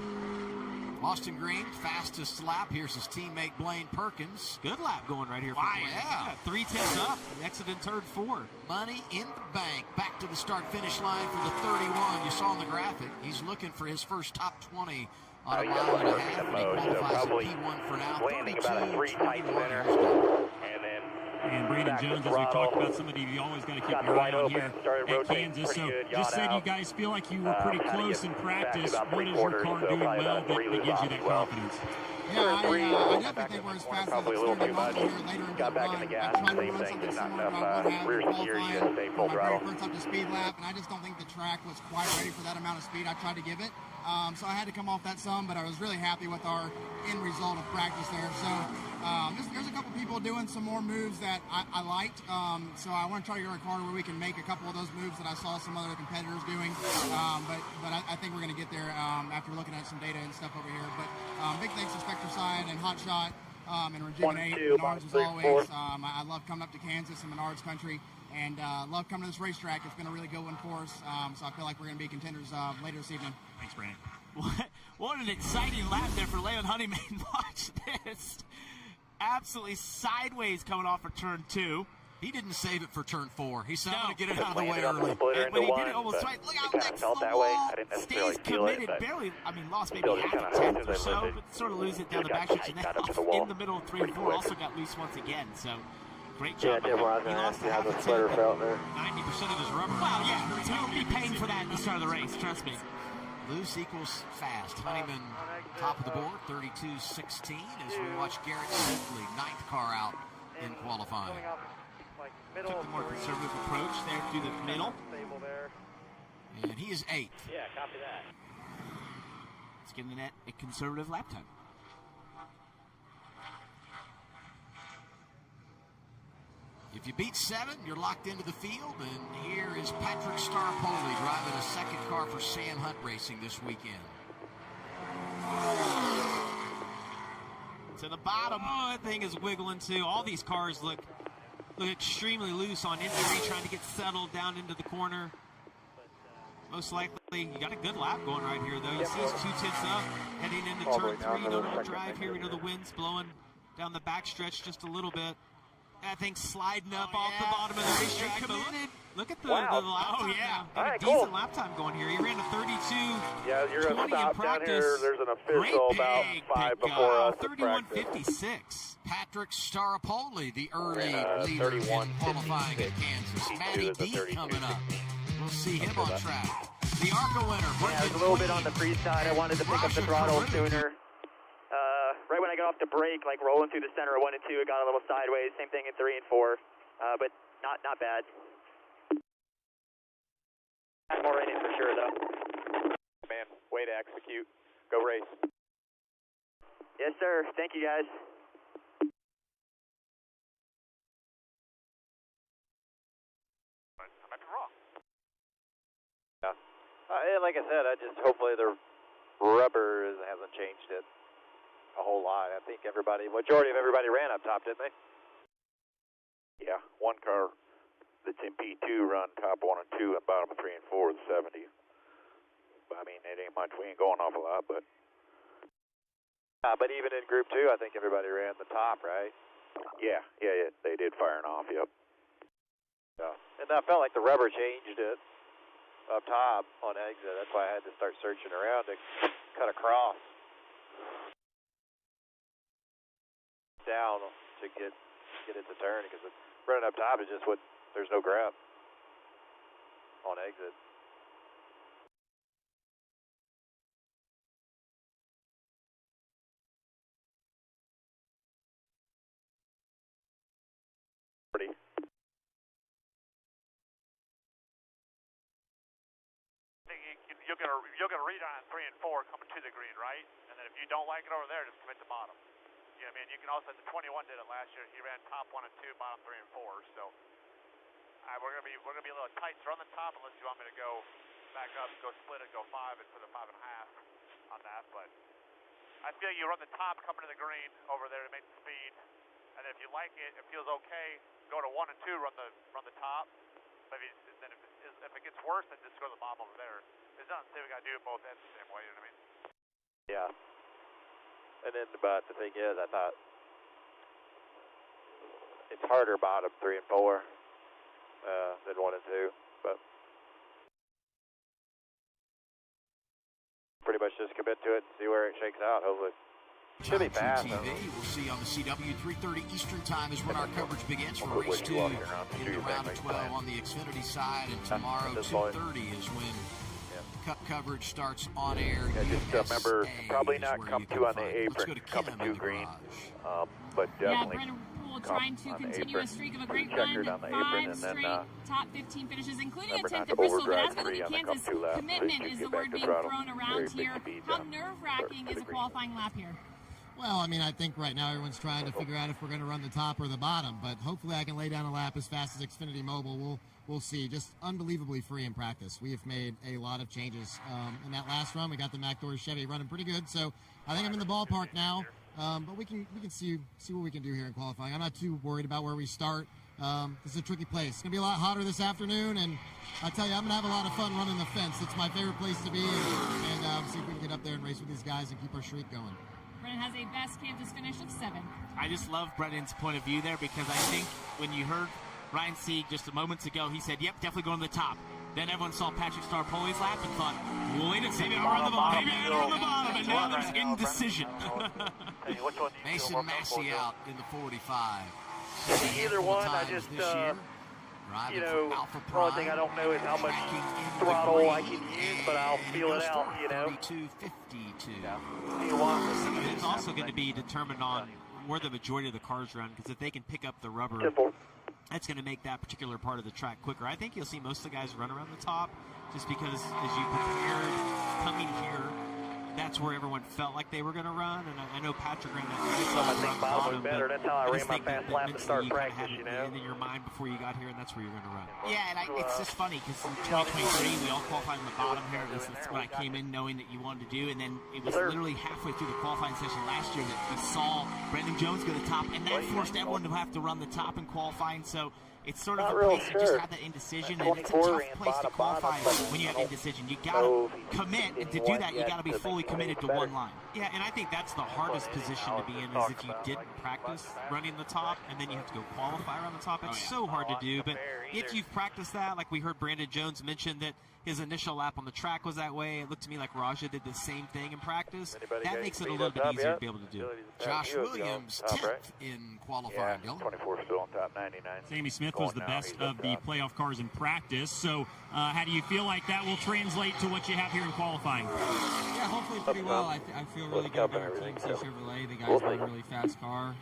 Austin Green, fastest lap. Here's his teammate Blaine Perkins. Good lap going right here. Wow, yeah. 3 tenths up. Exited turn 4. Money in the bank. Back to the start-finish line for the 31. You saw on the graphic, he's looking for his first top 20 on a mile and a half. And he qualifies at P1 for now. Landing about a 3 tight center. And then And Brandon Jones, as we talked about, somebody you always got to keep your eye on here at Kansas. So just said you guys feel like you were pretty close in practice. What is your car doing well that gives you that confidence? Yeah, I definitely think we're as fast as it's going to be here later in the run. I tried to run something similar to what I would have in qualifying for my very first up-to-speed lap, and I just don't think the track was quite ready for that amount of speed I tried to give it. So I had to come off that some, but I was really happy with our end result of practice there. So there's a couple people doing some more moves that I liked. So I want to try to get our car where we can make a couple of those moves that I saw some other competitors doing. But I think we're going to get there after looking at some data and stuff over here. But big thanks to Spectre Side and Hot Shot and Rejuvenate. Menards as always. I love coming up to Kansas and Menards country. And love coming to this racetrack. It's been a really good one for us. So I feel like we're going to be contenders later this evening. Thanks, Brandon. What an exciting lap there for Leon Honeyman. Watch this. Absolutely sideways coming off of turn 2. He didn't save it for turn 4. He said, I'm going to get it out of the way early. But he did it almost right. Look out next to the wall. Stays committed. Barely, lost maybe half a tenth or so, but sort of lose it down the backstretch. And then in the middle of 3 and 4 also got loose once again. So great job. He lost half a tenth, 90% of his rubber. Well, yeah, so he'll be paying for that at the start of the race. Trust me. Loose equals fast. Honeyman top of the board, 32.16 as we watch Garrett Sibley, 9th car out in qualifying. Took the more conservative approach there through the middle. And he is 8th. Yeah, copy that. It's giving that a conservative lap time. If you beat 7, you're locked into the field. And here is Patrick Starpoli driving a second car for Sam Hunt Racing this weekend. To the bottom. Oh, that thing is wiggling too. All these cars look extremely loose on entry, trying to get settled down into the corner. Most likely, you got a good lap going right here, though. You see it's 2 tenths up, heading into turn 3. No drive here. We know the wind's blowing down the backstretch just a little bit. That thing's sliding up off the bottom of the racetrack. Look at the lap time. Got a decent lap time going here. He ran a 32. Yeah, you're going to stop down here. There's an official about 5 before us. 31.56. Patrick Starpoli, the early leader in qualifying at Kansas. Matty D coming up. We'll see him on track. The ARCA winner. Yeah, it was a little bit on the free side. I wanted to pick up the throttle sooner. Right when I got off the brake, like rolling through the center of 1 and 2, it got a little sideways. Same thing in 3 and 4, but not bad. More in it for sure, though. Man, way to execute. Go race. Yes, sir. Thank you, guys. I might be wrong. Yeah. Like I said, hopefully the rubber hasn't changed it a whole lot. I think majority of everybody ran up top, didn't they? Yeah, one car that's in P2 run top 1 and 2 and bottom 3 and 4 with 70. I mean, it ain't much. We ain't going off a lot, but even in Group 2, I think everybody ran the top, right? Yeah, they did firing off. Yep. Yeah, and I felt like the rubber changed it up top on exit. That's why I had to start searching around to cut across down to get it to turn, because running up top is just what there's no grab on exit. You'll get a read on 3 and 4 coming to the green, right? And then if you don't like it over there, just commit to bottom. You know what I mean? You can also, the 21 did it last year. He ran top 1 and 2, bottom 3 and 4. So we're gonna be a little tight. So run the top unless you want me to go back up, go split it, go 5 and put a 5.5 on that. But I feel you run the top coming to the green over there to make the speed. And then if you like it, it feels okay, go to 1 and 2, run the top. But if it gets worse, then just go to the bottom over there. There's nothing to say we got to do it both ends the same way, you know what I mean? Yeah. And then, but the thing is, I thought it's harder bottom 3 and 4 than 1 and 2, but pretty much just commit to it and see where it shakes out, hopefully. Should be fast. TV, we'll see on the CW 3:30 Eastern Time is when our coverage begins for race 2 in the round of 12 on the Xfinity side, and tomorrow 2:30 is when Cup coverage starts on air. Just remember, probably not come to on the apron, coming to green, but definitely. Brennan Poole trying to continue a streak of a great run, 5 straight top 15 finishes, including a 10th at Bristol. But as we look at Kansas, commitment is the word being thrown around here. How nerve-wracking is a qualifying lap here? Well, I mean, I think right now everyone's trying to figure out if we're going to run the top or the bottom, but hopefully I can lay down a lap as fast as Xfinity Mobile. We'll see. Just unbelievably free in practice. We have made a lot of changes. In that last run, we got the McDoors Chevy running pretty good, so I think I'm in the ballpark now. But we can see what we can do here in qualifying. I'm not too worried about where we start. This is a tricky place. It's going to be a lot hotter this afternoon, and I tell you, I'm going to have a lot of fun running the fence. It's my favorite place to be, and see if we can get up there and race with these guys and keep our streak going. Brennan has a best Kansas finish of 7. I just love Brennan's point of view there, because I think when you heard Ryan Sieg just a moments ago, he said, yep, definitely going to the top. Then everyone saw Patrick Star-Poli's lap and thought, well, wait a second, maybe I'll run the bottom. Maybe I'll run the bottom, and now there's indecision. Mason Massey out in the 45. Either one, I just, you know, the only thing I don't know is how much throttle I can use, but I'll feel it out, you know. 32.52. Some of it's also going to be determined on where the majority of the cars run, because if they can pick up the rubber, that's going to make that particular part of the track quicker. I think you'll see most of the guys run around the top, just because as you prepared coming here, that's where everyone felt like they were going to run, and I know Patrick ran that bottom better. That's how I ran my fast lap to start practice, you know. In your mind before you got here, and that's where you're going to run. Yeah, and it's just funny because in 2023 we all qualified on the bottom here. At least that's what I came in knowing that you wanted to do, and then it was literally halfway through the qualifying session last year that we saw Brandon Jones go to the top, and that forced everyone to have to run the top in qualifying. So it's sort of a place that just had that indecision, and it's a tough place to qualify when you have indecision. You got to commit, and to do that, you got to be fully committed to one line. Yeah, and I think that's the hardest position to be in, is if you didn't practice running the top, and then you have to go qualify around the top. It's so hard to do, but if you've practiced that, like we heard Brandon Jones mention that his initial lap on the track was that way. It looked to me like Raja did the same thing in practice. That makes it a little bit easier to be able to do. Josh Williams, 10th in qualifying. 24 still on top, 99. Sammy Smith was the best of the playoff cars in practice. So how do you feel like that will translate to what you have here in qualifying? Yeah, hopefully pretty well. I feel really good about our team, Chevrolet. The guys have a really fast car.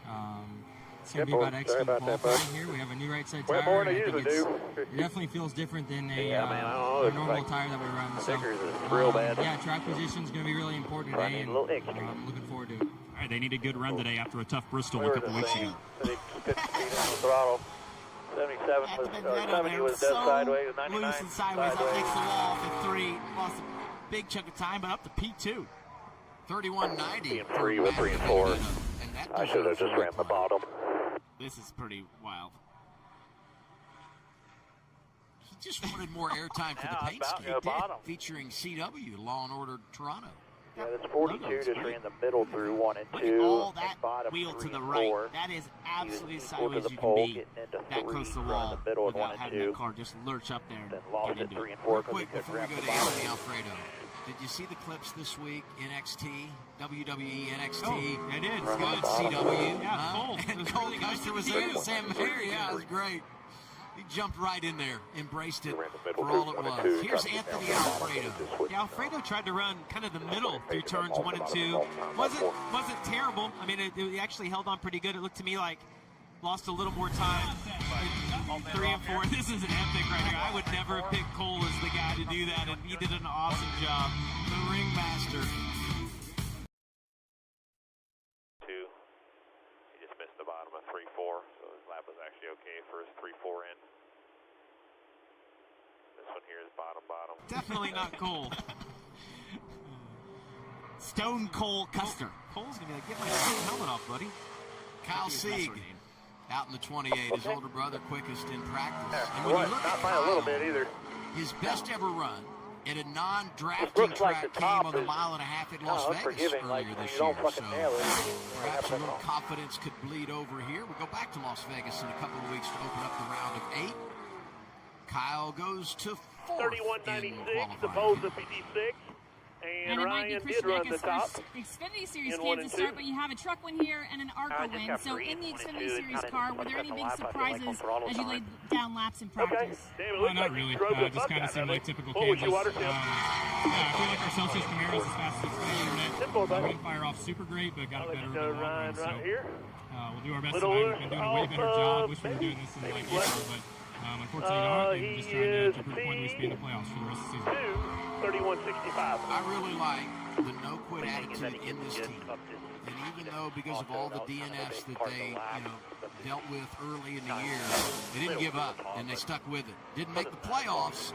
It's going to be about executing qualifying here. We have a new right side tire. And I think it definitely feels different than a normal tire that we run. So, yeah, track position is going to be really important today, and I'm looking forward to it. All right, they need a good run today after a tough Bristol a couple weeks ago. 77 was dead sideways, 99. Loose and sideways, up next to the wall for 3. Lost a big chunk of time, but up to P2. 31.90. 3 with 3 and 4. I should have just ran the bottom. This is pretty wild. just wanted more airtime for the paint scheme, featuring CW, Law and Order Toronto. Yeah, this 42 just ran the middle through 1 and 2. Look at all that bottom wheel 3 to the and right. 4. That is absolutely as Pulled to sideways the you can pole, be. getting into That 3, close to the running wall the middle at 1 without and having 2. that car just lurch up there. Then lost get it into 3 and it. 4 Real because he quick couldn't before we wrap go the to bottom. Anthony Alfredo, did you see the clips this week? NXT, WWE, NXT. Oh, I did. It's good. CW. Yeah, Cole. And It was Cole really nice Custer to was see there. you. Sam Mayer, yeah, it was great. He jumped right in there, embraced it Ran the middle for all through it 1 and was. 2, Here's dropped it Anthony down to the bottom, Alfredo. and just switched Yeah, Alfredo tried to run kind of the middle through turns Bottom 1 and 2. bottom, Wasn't terrible. I mean, it actually held on pretty good. It looked to me like lost a little more time. 3 and 4. This is epic right here. I would never have picked Cole as the guy to do that, and he did an awesome job. The ringmaster. 2. He just missed the bottom of 3-4, so his lap was actually okay for his 3-4 in. This one here is bottom. Definitely not Cole. Stone Cold Custer. Cole's going to be like, get my helmet off, buddy. Kyle Sieg out in the 28, his older brother, quickest in practice. And when Right, you look not at by a little Kyle, bit either. his best ever run at a non-drafting Looks like track the came top on the is mile-and-a-half at Las Vegas unforgiving, like earlier when this you don't year. fucking So nail it. perhaps a little confidence could bleed over here. We go back to Las Vegas in a couple of weeks to open up the round of 8. Kyle goes to 4th in 31.96, the qualifying. pole's a 56. And And it might be Ryan Christian did run the Eckes' top. first Xfinity Series in kid 1 to and start, 2. but you have a truck win here and an ARCA just win. got So three, in the 1 and Xfinity 2, Series kinda car, were just there any cut big the lap, I feel like, on surprises throttle as you time. laid down laps in Okay. practice? Damn, it Well, looks not like really. you drove the Just fuck kind of out seemed of like it. typical What was Kansas. your water temp? Yeah, I feel like our Celsius Camaros as fast as internet. Simple, buddy. We didn't fire off super great, but got I'll it let better you over know the long Ryan run. right here. We'll do our best Little tonight. We've been doing a way off, better job. Wish we were maybe- doing this in maybe like less. April, but unfortunately not. And he just trying is to prove a point we stay in the playoffs for the rest of the season. 31.65. I really like the no-quit attitude in this team. And even though because of all the DNFs that they, dealt with early in the year, they didn't give up and they stuck with it. Didn't make the playoffs,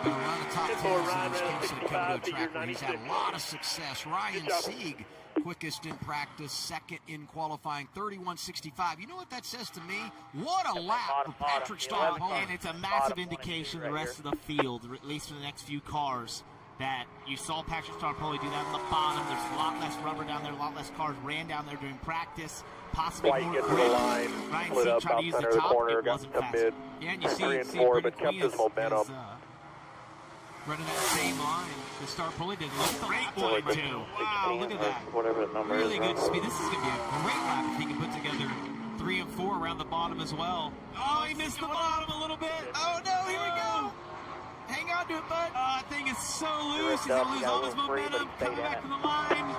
but around the top 10 in this case, they come to a track where he's had a lot of success. Ryan Sieg, quickest in practice, second in qualifying, 31.65. You know what that says to me? What a lap for Patrick Starr. And it's a massive indication the rest of the field, or at least for the next few cars, that you saw Patrick Starpoli do that on the bottom. There's a lot less rubber down there, a lot less cars ran down there during practice. Possibly White more gets to the grip. line, Ryan split Sieg up tried to out use center the of the top, corner, it got wasn't to fast. mid. Yeah, and you 3 and see 4, Brendan but kept Queen his is, momentum. running that same line that Starpoli did. Look at the lap Like time, too. Wow, look at that. Whatever the number Really is. good speed. This is going to be a great lap if he can put together 3 and 4 around the bottom as well. Oh, he missed the bottom a little bit. Oh, no, here we go. Hang on to it, bud. That thing is so loose. He's going to lose all his momentum. Coming back to the line.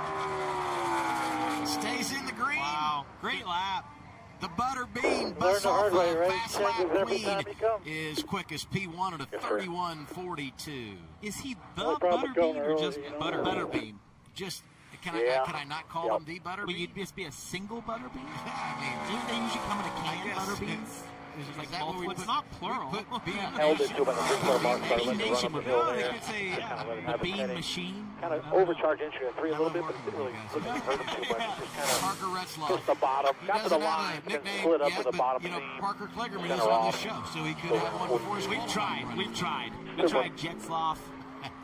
Stays in the green. Wow, great lap. The butter bean Learn busts the off hard way, a right? fast Changes lap every queen time you come. is quickest P1 at a Yes, sir. 31.42. Is he the Only problem Butterbean going or early, just you know. Butterbean? Just can Yeah. I not call Yep. him the butter Will bean? you just be a single Butterbean? I Don't they usually come in a can, guess Butterbeans? Is Like that what we multiple, it's put- not plural. we put bean Held it to about the 6-car mark, so I let Bean it run Nation up the would hill go. They there. could say Kinda let it the have a Bean headache. Machine. Kind of overcharged entry at 3 a little bit, but didn't really look like it hurt him too much. Just kind of Parker Retzlaff. pushed the bottom, He got to the doesn't have line, a and nickname split up yet, with the but, bottom you know, seam. Parker Kligerman is Center on off. this show, so he could have one before his We've qualifying tried. run. We've tried. We Good tried Jetsloff,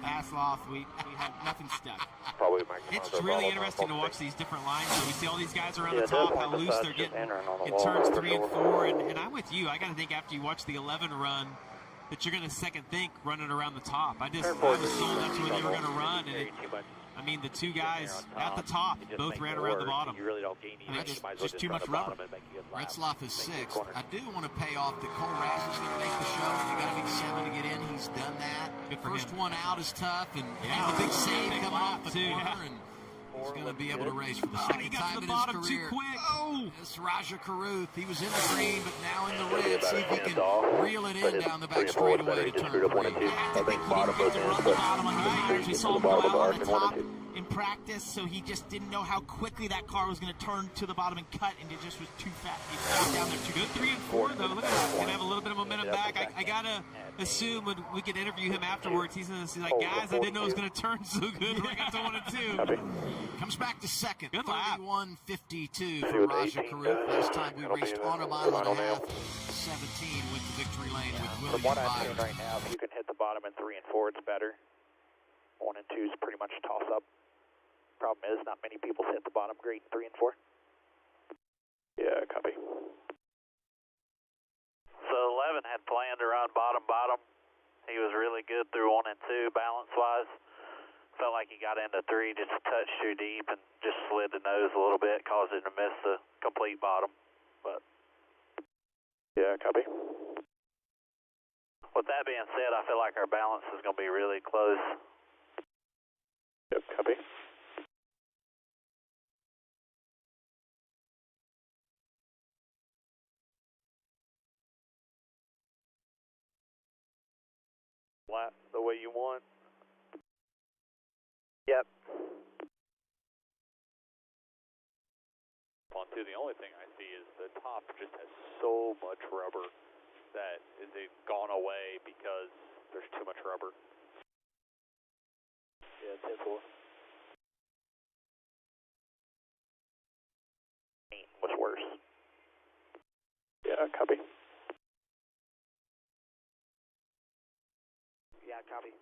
Asloff. We had nothing stuck. Probably It's really interesting to watch these different lines. So we see all these guys around Yeah, the top, it does how like the loose side they're just getting entering on the in wall turns for 3 and sure. 4. And I'm with you. I got to think after you watch the 11 run that you're going to second think running around the top. I was told that's when you were going to run. And I mean, the two guys at the top both ran around the bottom. You really don't gain I mean, much. it's just too much rubber. Retzlaff is 6th. I do want to pay off that Cole Rass is going to make the show. You got to be 7 to get in. He's done that. Good for First him. one out is tough, and Yeah. a big save Big coming lap, off the too, corner, yeah. and he's going to be able to race for the Oh, second he got time to the in bottom his too career. quick. Oh! It's Raja Caruth. He was in the green, but now in the red. about See a if he hand can off, reel it but in his down the 3 back and 4 was straightaway better. to He just turn screwed up 1 and 2. 3. I think bottom was in, but Bottom on the tires. We saw him the go bottom of the out on arc the in 1 top and 2. in practice, so he just didn't know how quickly that car was going to turn to the bottom and cut, and it just was too fast. He got down there too good. 3 and 4 though. Look at that. Gonna have a little bit of momentum back. I gotta assume when we can interview him afterwards, he's gonna see like, guys, I didn't know it was gonna turn so good when I got to 1 and 2. Comes back to second. Good lap. 31.52 for Raja Karuf. Last time we raced on a mile and a half. 17 went to victory lane with From William what I'm Byron. seeing right now, if you can hit the bottom in 3 and 4, it's better. 1 and 2 is pretty much toss up. Problem is, not many people hit the bottom great in 3 and 4. Yeah, copy. So 11 had planned to run bottom. He was really good through 1 and 2 balance-wise. Felt like he got into 3 just a touch too deep and just slid the nose a little bit, caused him to miss the complete bottom. But yeah, copy. With that being said, I feel like our balance is going to be really close. Yep, copy. Lap the way you want. Yep. On two, the only thing I see is the top just has so much rubber that is it gone away because there's too much rubber. Yeah, 10-4. What's worse? Yeah, copy. Yeah, copy.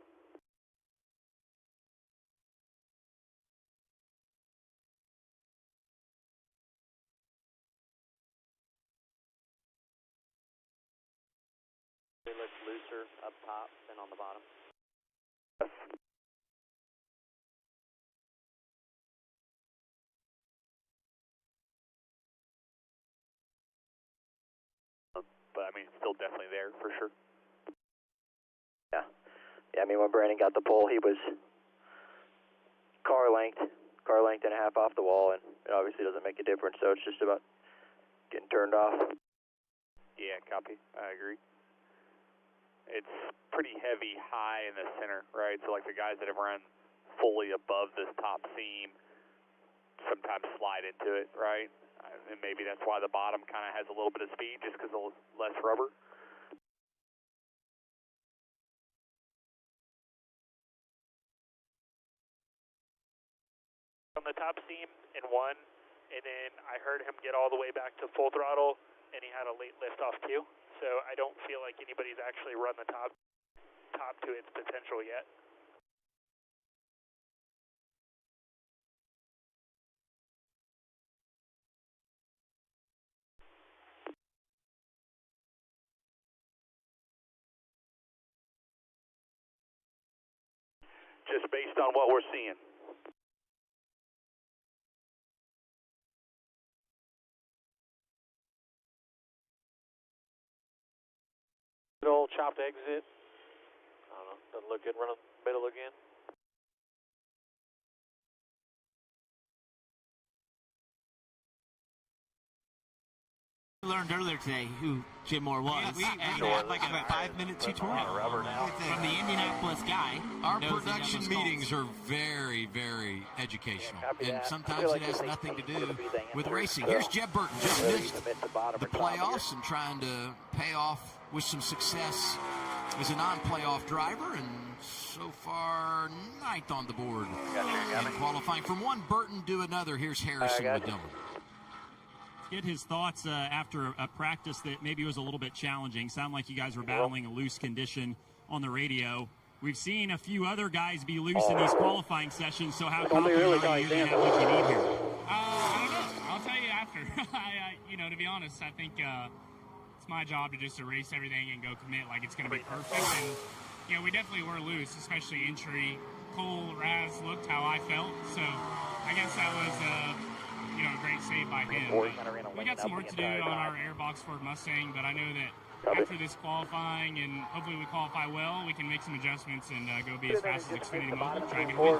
It looks looser up top than on the bottom. But I mean, it's still definitely there for sure. Yeah. Yeah, I mean, when Brandon got the pole, he was car length and a half off the wall, and it obviously doesn't make a difference, so it's just about getting turned off. Yeah, copy. I agree. It's pretty heavy high in the center, right? So like the guys that have run fully above this top seam sometimes slide into it, right? And maybe that's why the bottom kind of has a little bit of speed just because of less rubber. On the top seam in 1, and then I heard him get all the way back to full throttle, and he had a late lift off too. So I don't feel like anybody's actually run the top to its potential yet. Just based on what we're seeing. Little chopped exit. I don't know. Doesn't look good. Run up the middle again. We learned earlier today who Jim Moore was. We had like a 5-minute tutorial. Rubber now. From the Indianapolis guy. Our knows production the meetings are very, very educational, Copy and that. I sometimes feel like it has this nothing to thing's do gonna be the with answer. racing. So, Here's Jeb Burton, just whether missed you commit the bottom the or top here. playoffs and trying to pay off with some success as a non-playoff driver, and so far 9th on the board in qualifying. From one Burton to another, here's Harrison with double. Get his thoughts after a practice that maybe was a little bit challenging. Sound like you guys were battling a loose condition on the radio. We've seen a few other guys be loose in these qualifying sessions, so how confident are you that what you need here? I don't know. I'll tell you after. To be honest, I think it's my job to just erase everything and go commit like it's going to be perfect. And, we definitely were loose, especially entry. Cole, Raz looked how I felt, so I guess that was a great save by him. We got some work to do on our airbox Ford Mustang, but I know that after this qualifying and hopefully we qualify well, we can make some adjustments and go be as fast as Xfinity Mobile, try to win.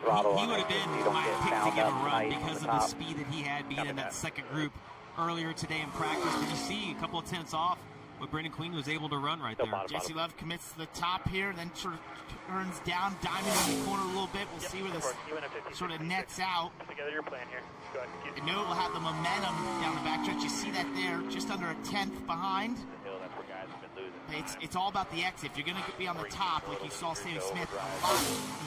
throttle he on would it. have been You don't my get pick to found give a up run tight because on of the top. speed that he had being in that second group earlier today in practice. Did you see a couple of tenths off what Brendan Queen was able to run right there? Jesse Love commits to the top here, then sort of turns down, diamond in the corner a little bit. We'll see where this sort of nets out. Put together your plan here. Go ahead. I know it will have the momentum down the backstretch. You see that there, just under a tenth behind. The hill, that's where guys have been It's all about the exit. If you're going to be on the top, like you saw Sammy Smith,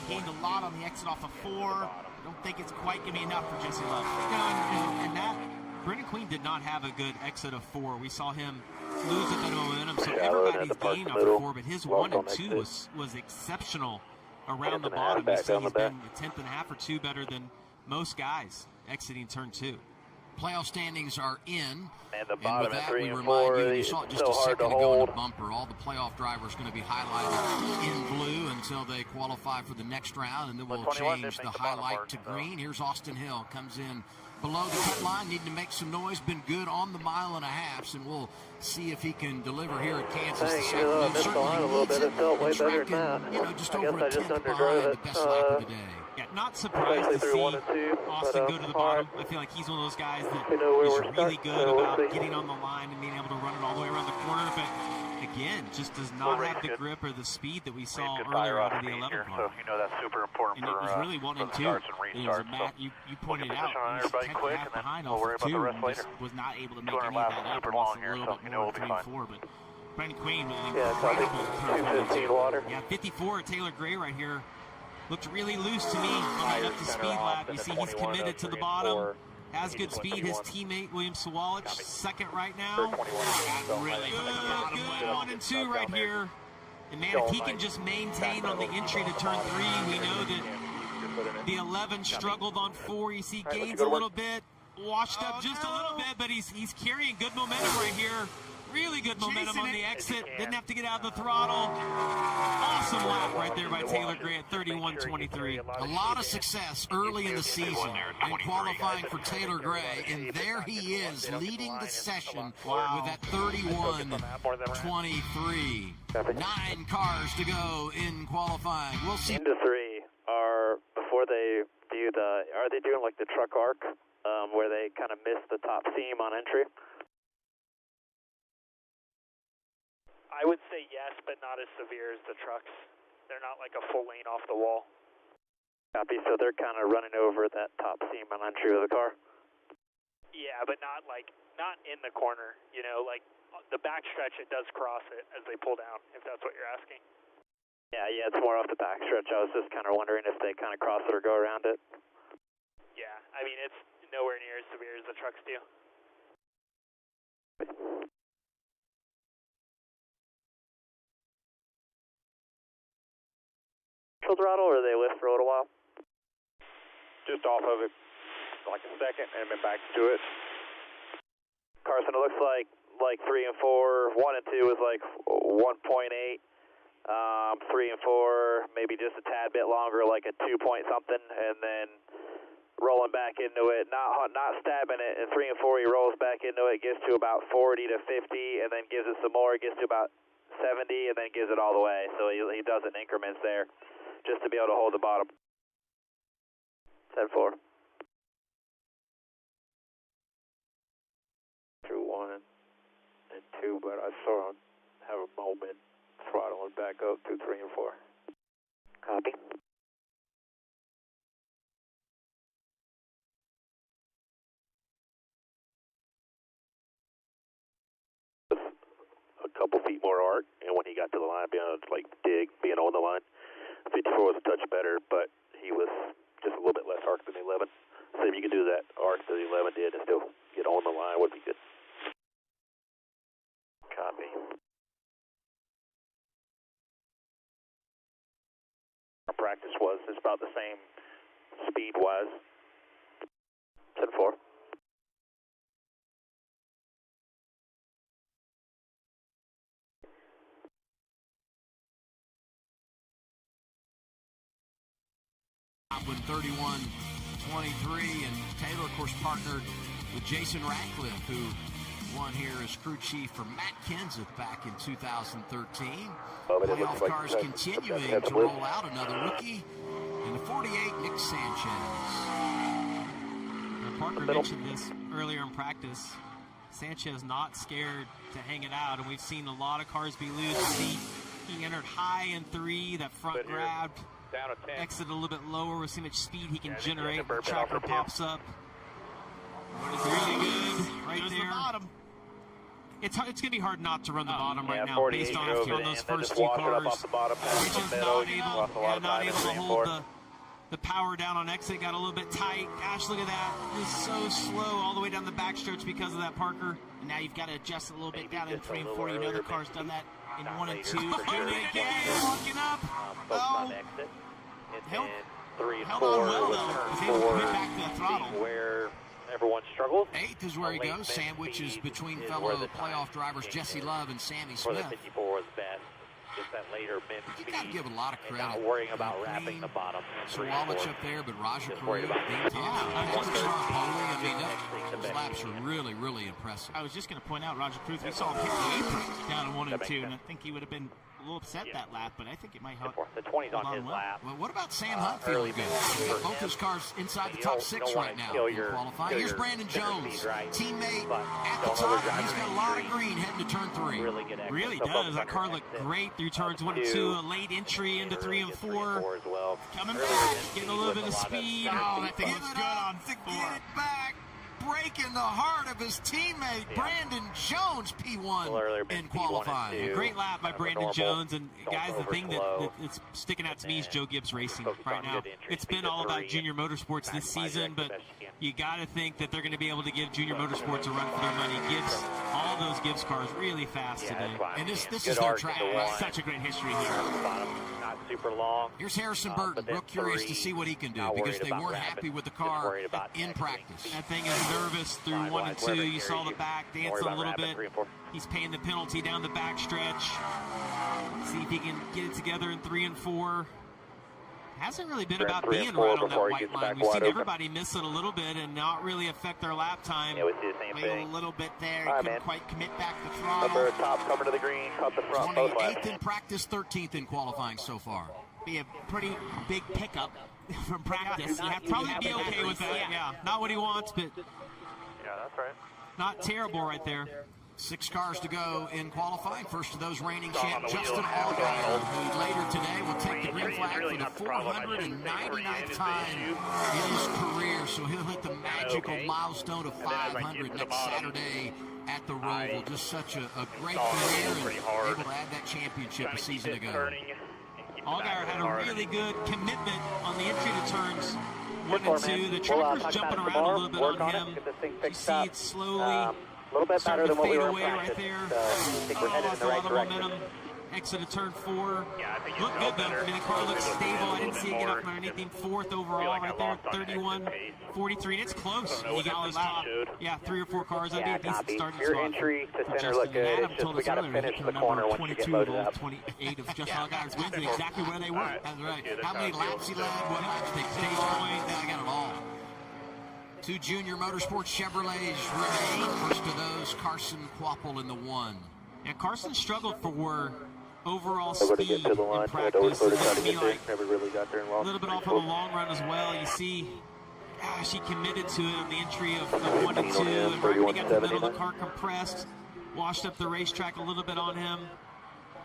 he gained a lot on the exit off of 4. I don't think it's quite going to be enough for Jesse Love. And that, Brendan Queen did not have a good exit of 4. We saw him lose a bit of momentum, so everybody's gained off of 4, but his 1 and 2 was exceptional around the bottom. You see he's been a tenth and a half or 2 better than most guys exiting turn 2. Playoff standings are in, and with that we remind you saw it just a second ago in the bumper, all the playoff drivers going to be highlighted in blue until they qualify for the next round, and then we'll change the highlight to green. Here's Austin Hill, comes in below the cut line, needing to make some noise, been good on the 1.5 miles, and we'll see if he can deliver here at Kansas this afternoon. Certainly needs it, and tracking, just over a tenth behind the best lap of the day. Yeah, not surprised to see Austin go to the bottom. I feel like he's one of those guys that is really good about getting on the line and being able to run it all the way around the corner, but again, just does not have the grip or the speed that we saw earlier out of the 11 car. So that's super important. And it was really 1 and 2. It was Matt, you pointed out, he was 10 and a half behind off of 2 and just was not able to make any of that up. It was a little bit more 3 and 4, but Brendan Queen with an incredible turn. Yeah, 54 Taylor Gray right here. Looked really loose to me on the up to speed lap. You see he's committed to the bottom. Has good speed. His teammate, William Sawalich, second right now. Really good 1 and 2 right here. And man, if he can just maintain on the entry to turn 3, we know that the 11 struggled on 4. You see gains a little bit, washed up just a little bit, but he's carrying good momentum right here. Really good momentum on the exit. Didn't have to get out of the throttle. Awesome lap right there by Taylor Gray at 31.23. A lot of success early in the season in qualifying for Taylor Gray, and there he is leading the session with that 31.23. 9 cars to go in qualifying. We'll see. Into 3 are before they do are they doing like the truck arc where they kind of miss the top seam on entry? I would say yes, but not as severe as the trucks. They're not like a full lane off the wall. Copy, so they're kind of running over that top seam on entry of the car? Yeah, but not in the corner, like the backstretch, it does cross it as they pull down, if that's what you're asking. Yeah, it's more off the backstretch. I was just kind of wondering if they kind of cross it or go around it. Yeah, I mean, it's nowhere near as severe as the trucks do. Throttle, or they lift for a little while? Just off of it, like a second, and then back to it. Carson, it looks like 3 and 4, 1 and 2 was like 1.8. 3 and 4, maybe just a tad bit longer, like a 2 point something, and then rolling back into it, not stabbing it. And 3 and 4, he rolls back into it, gets to about 40 to 50, and then gives it some more, gets to about 70, and then gives it all the way. So he does it in increments there, just to be able to hold the bottom. 10-4. Through 1 and 2, but I saw him have a moment throttling back up to 3 and 4. Copy. A couple feet more arc, and when he got to the line, being on the line, 54 was a touch better, but he was just a little bit less arc than the 11. So if you could do that arc that the 11 did and still get on the line, would be good. Copy. Our practice was it's about the same speed-wise. 10-4. With 31.23, and Taylor, of course, partnered with Jason Ratcliffe, who won here as crew chief for Matt Kenseth back in 2013. Playoff cars continuing to roll out. Another rookie in the 48, Nick Sanchez. Parker mentioned this earlier in practice. Sanchez not scared to hang it out, and we've seen a lot of cars be loose. He entered high in 3, that front grab. Down to 10. Exit a little bit lower. We'll see how much speed he can generate. The tracker pops up. Really good right there. The bottom. it's going to be hard not to run the bottom right now 48 based on drove those it in, first just two washed it up cars. off the bottom, We're past just the middle, not lost a lot of able time in to three and hold four. the power down on exit. Got a little bit tight. Gosh, look at that. It was so slow all the way down the backstretch because of that Parker. And now you've got to adjust a little bit down in 3 and 4. You know the car's done that in 1 and 2. Doing it again, locking up. On exit. And Held- then 3 and held 4 on well, was though. turn Was able to 4, put back to the throttle. where everyone struggles. 8th is where he Late goes, mid sandwiches speed between is fellow where the playoff time drivers came Jesse in. Love and Sammy For the Smith. 54 was best. Just that later mid You speed. got to give a lot of and credit. not worrying about wrapping the bottom. Swalwich up there, but Roger Just worried Carew, about Dean the Thompson, Portstar, Foley. I mean, the those best laps are speed. really, really impressive. I was just going to point out Roger Cruz. We saw him hit the apron down in 1 and 2, and I think he would have been a little upset that lap, but I think it might help. The 20's on hold his well. lap. Well, what about Sam Hunt feeling good? He's got both his cars inside the top 6 right now in qualifying. Here's Brandon Jones, teammate at the top. He's got a lot of green heading to turn 3. Really does. That car looked great through turns 1 and 2. A late entry into 3 and 4. As well. Coming back, getting a little bit of speed. Oh, that thing looks good on to 4. get it back. Breaking the heart of his teammate, Brandon Jones, P1 in qualifying. Great lap by Brandon normal. Jones. And Don't guys, the thing overflow. that's sticking out to me is Joe Gibbs Racing Focus right on now. good entry, It's been speed all to about 3, Junior Motorsports this maximize season, it but best you can. you got to think that they're going to be able to give Junior Motorsports a run for their money. Gibbs, all those Gibbs cars really fast Yeah, today. that's why I'm And this saying is good their arc track, into right? one. Such a great history here. Bottom, not super long. Here's Harrison but Burton, then real curious to 3, see what he can do not because worried they about weren't rapid, happy with the just car worried about in exiting. practice. That thing is nervous through 1 and Likewise, 2. wherever You here saw you the back don't dance worry a about little rapid bit. 3 and 4. He's paying the penalty down the back stretch. See if he can get it together in 3 and 4. Hasn't really been Turn about 3 and being 4 right on that before he white gets line. back We've wide seen open. everybody miss it a little bit and not really affect their lap time. Yeah, we see the same Wait a thing. little bit there. He All right, couldn't man. quite commit back the Number throttle. top coming to the green, cut the front both 28th laps. in practice, 13th in qualifying so far. Be a pretty big pickup from practice. You have to Probably have be it okay with that. Yeah, not what he wants, but Yeah, that's right. not terrible right there. 6 cars to go in qualifying. First of those reigning on champ, the wheel, Justin half Allgaier, going. who later today will take the green Three is flag really for the not the problem. I shouldn't say 499th three is time the issue. in his career. So he'll hit the magical Okay. milestone of And then as I get 500 to the next bottom, Saturday at the Roval. Just such a great saw it career pretty and hard. able to add that championship a Trying to keep season it ago. turning and keep the Allgaier back had a hard. really good commitment on the entry to turns 1 Good and for 2. man. The We'll, tracker's talk jumping about it around a tomorrow. little bit Work on it, him. get this thing You fixed see up. it slowly A little bit better starting than to what we fade were in away right practice. there. I think we're headed in Lost the a right lot of direction. momentum. Exit of turn 4. Yeah, I think you Looked felt good though. better. I mean, the car looks Maybe stable. I a didn't little see it bit get up more. from anything. 4th overall Feel like right I there. lost on 31, exit pace. 43, and it's close. Don't know You what got this the top. showed. Yeah, 3 or 4 cars. That'd be Yeah, a decent copy. starting Your spot. entry to center Justin looked good. and Adam It's just told we us got to earlier finish that the the corner number once you get 22 loaded of all up. 28 of Justin Allgaier's wins is exactly where they were. All right. That's right. Yeah, How many laps he led, what laps they stage points, I got it all. 2 Junior Motorsports Chevrolets remain. First of those, Carson Quapple in the 1. Yeah, Carson struggled for overall Nobody speed get to the in line. Had practice. to It try looked to to me get there. like Never really got there and a lost. little bit off on the long run as well. You see, gosh, he committed to it on the entry of 1 and 2. And right when he got to the middle, the car compressed, washed up the racetrack a little bit on him.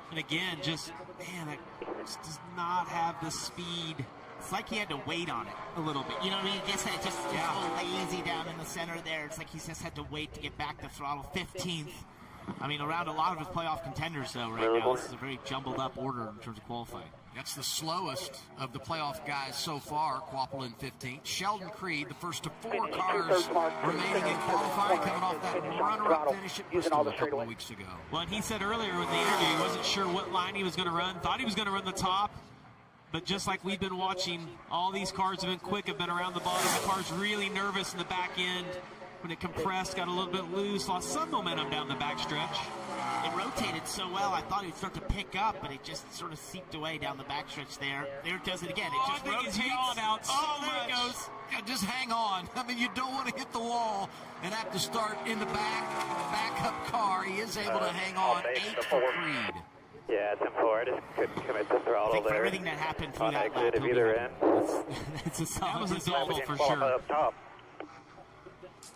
And again, just, man, it just does not have the speed. It's like he had to wait on it a little bit. You know what I mean? Just a little lazy down in the center there. It's like he just had to wait to get back to throttle. 15th. I mean, around a lot of his playoff contenders, though, right now. This is a very jumbled up order in terms of qualifying. That's the slowest of the playoff guys so far. Quapple in 15th. Sheldon Creed, the first of 4 cars remaining in qualifying, coming off that runner-up finish at Bristol a couple of weeks ago. Well, and he said earlier in the interview he wasn't sure what line he was going to run. Thought he was going to run the top. But just like we've been watching, all these cars have been quick, have been around the bottom. The car's really nervous in the back end. When it compressed, got a little bit loose, lost some momentum down the backstretch. It rotated so well, I thought it would start to pick up, but it just sort of seeped away down the backstretch there. There it does it again. It Oh, just I think rotates. it's yawed out so oh, there much. it goes. Yeah, just hang on. I mean, you don't want to hit the wall and have to start in the backup car. He is able to hang on. 8th for Creed. Yeah, it's M4. I just couldn't commit the I throttle think for there. everything that happened through On that exit lap, of either end. it's a solid That was a result. double for Qualify sure. up top.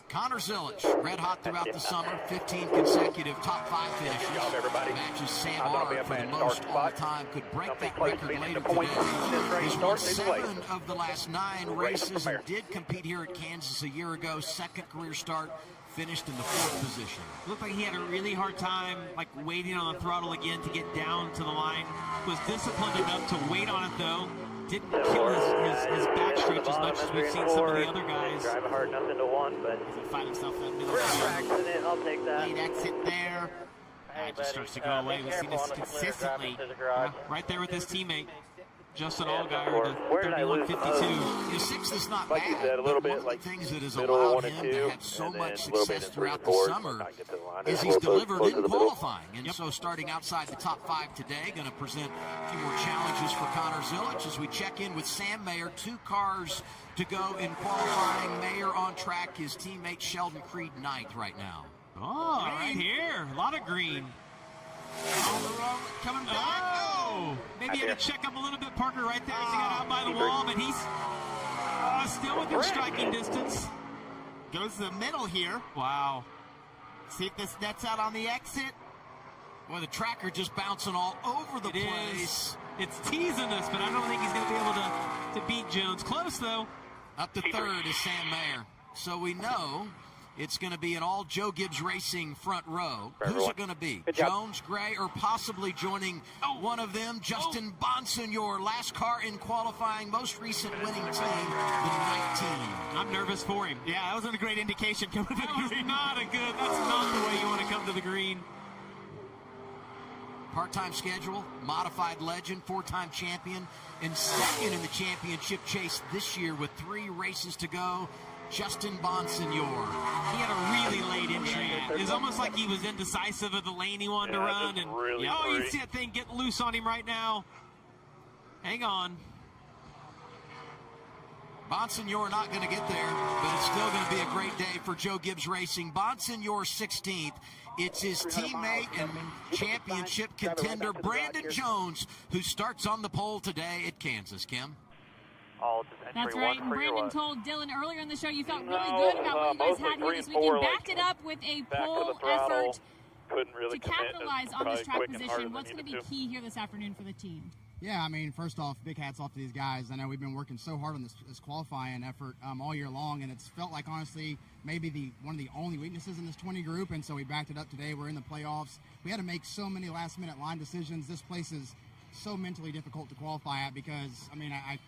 Connor Zilich, red hot throughout the summer, 15 consecutive top 5 finishes. Good job, everybody. Matches Sam I'm gonna be Ard up for the in most start all spot. time. Could break Something that close record to being later the point. today. This race He's won starts either way. 7 of the last 9 Race races from and did compete here at Kansas a year ago. Second career start, finished in the 4th position. Looked like he had a really hard time, like waiting on the throttle again to get down to the line. Was disciplined enough to wait on it though. Didn't kill his backstretch as much as we've seen some of the other guys. Driving hard enough into 1, but Doesn't find himself in the middle we're of the field. practicing it. I'll take that. Late exit there. Hey, It just starts to go away. We've seen this consistently. Right there with his teammate. Justin Allgaier to Where did I lose 31.52. His 6th is not Like bad, you said, a little but bit one of like the things that has middle allowed 1 and him 2, to have so and then much a little bit success in 3 throughout and the 4, summer not get to the line. is It's he's a little delivered closer in to the middle. qualifying. And so starting outside the top 5 today, going to present a few more challenges for Connor Zilic as we check in with Sam Mayer. 2 cars to go in qualifying. Mayer on track. His teammate Sheldon Creed 9th right now. Oh, right here. A lot of green. On the road, coming back. Oh! Maybe had to check up a little bit, Parker, right there as he got out by the wall, but he's still within striking distance. Goes to the middle here. Wow. See if this nets out on the exit. Boy, the tracker just bouncing all over the place. It's teasing us, but I don't think he's going to be able to beat Jones. Close, though. Up to 3rd is Sam Mayer. So we know it's going to be an all Joe Gibbs Racing front row. Who's it going to be? Jones, Gray, or possibly joining one of them, Justin Bonsignor, last car in qualifying, most recent winning team, the 19. I'm nervous for him. Yeah, that wasn't a great indication coming to the green. That's not the way you want to come to the green. Part-time schedule, modified legend, 4-time champion, and 2nd in the championship chase this year with 3 races to go. Justin Bonsignor. He had a really late entry. It was almost like he was indecisive of the lane he wanted to run. And really you see that thing get loose on him right now. Hang on. Bonsignor not going to get there, but it's still going to be a great day for Joe Gibbs Racing. Bonsignor 16th. It's his teammate and championship contender, Brandon Jones, who starts on the pole today at Kansas. Kim? That's right, and Brandon told Dylan earlier in the show you felt really good about what you guys had here this weekend. Backed it up with a pole effort to capitalize on this track position. What's going to be key here this afternoon for the team? Yeah, I mean, first off, big hats off to these guys. I know we've been working so hard on this qualifying effort all year long, and it's felt like, honestly, maybe one of the only weaknesses in this 20 group, and so we backed it up today. We're in the playoffs. We had to make so many last-minute line decisions. This place is so mentally difficult to qualify at because, I mean, I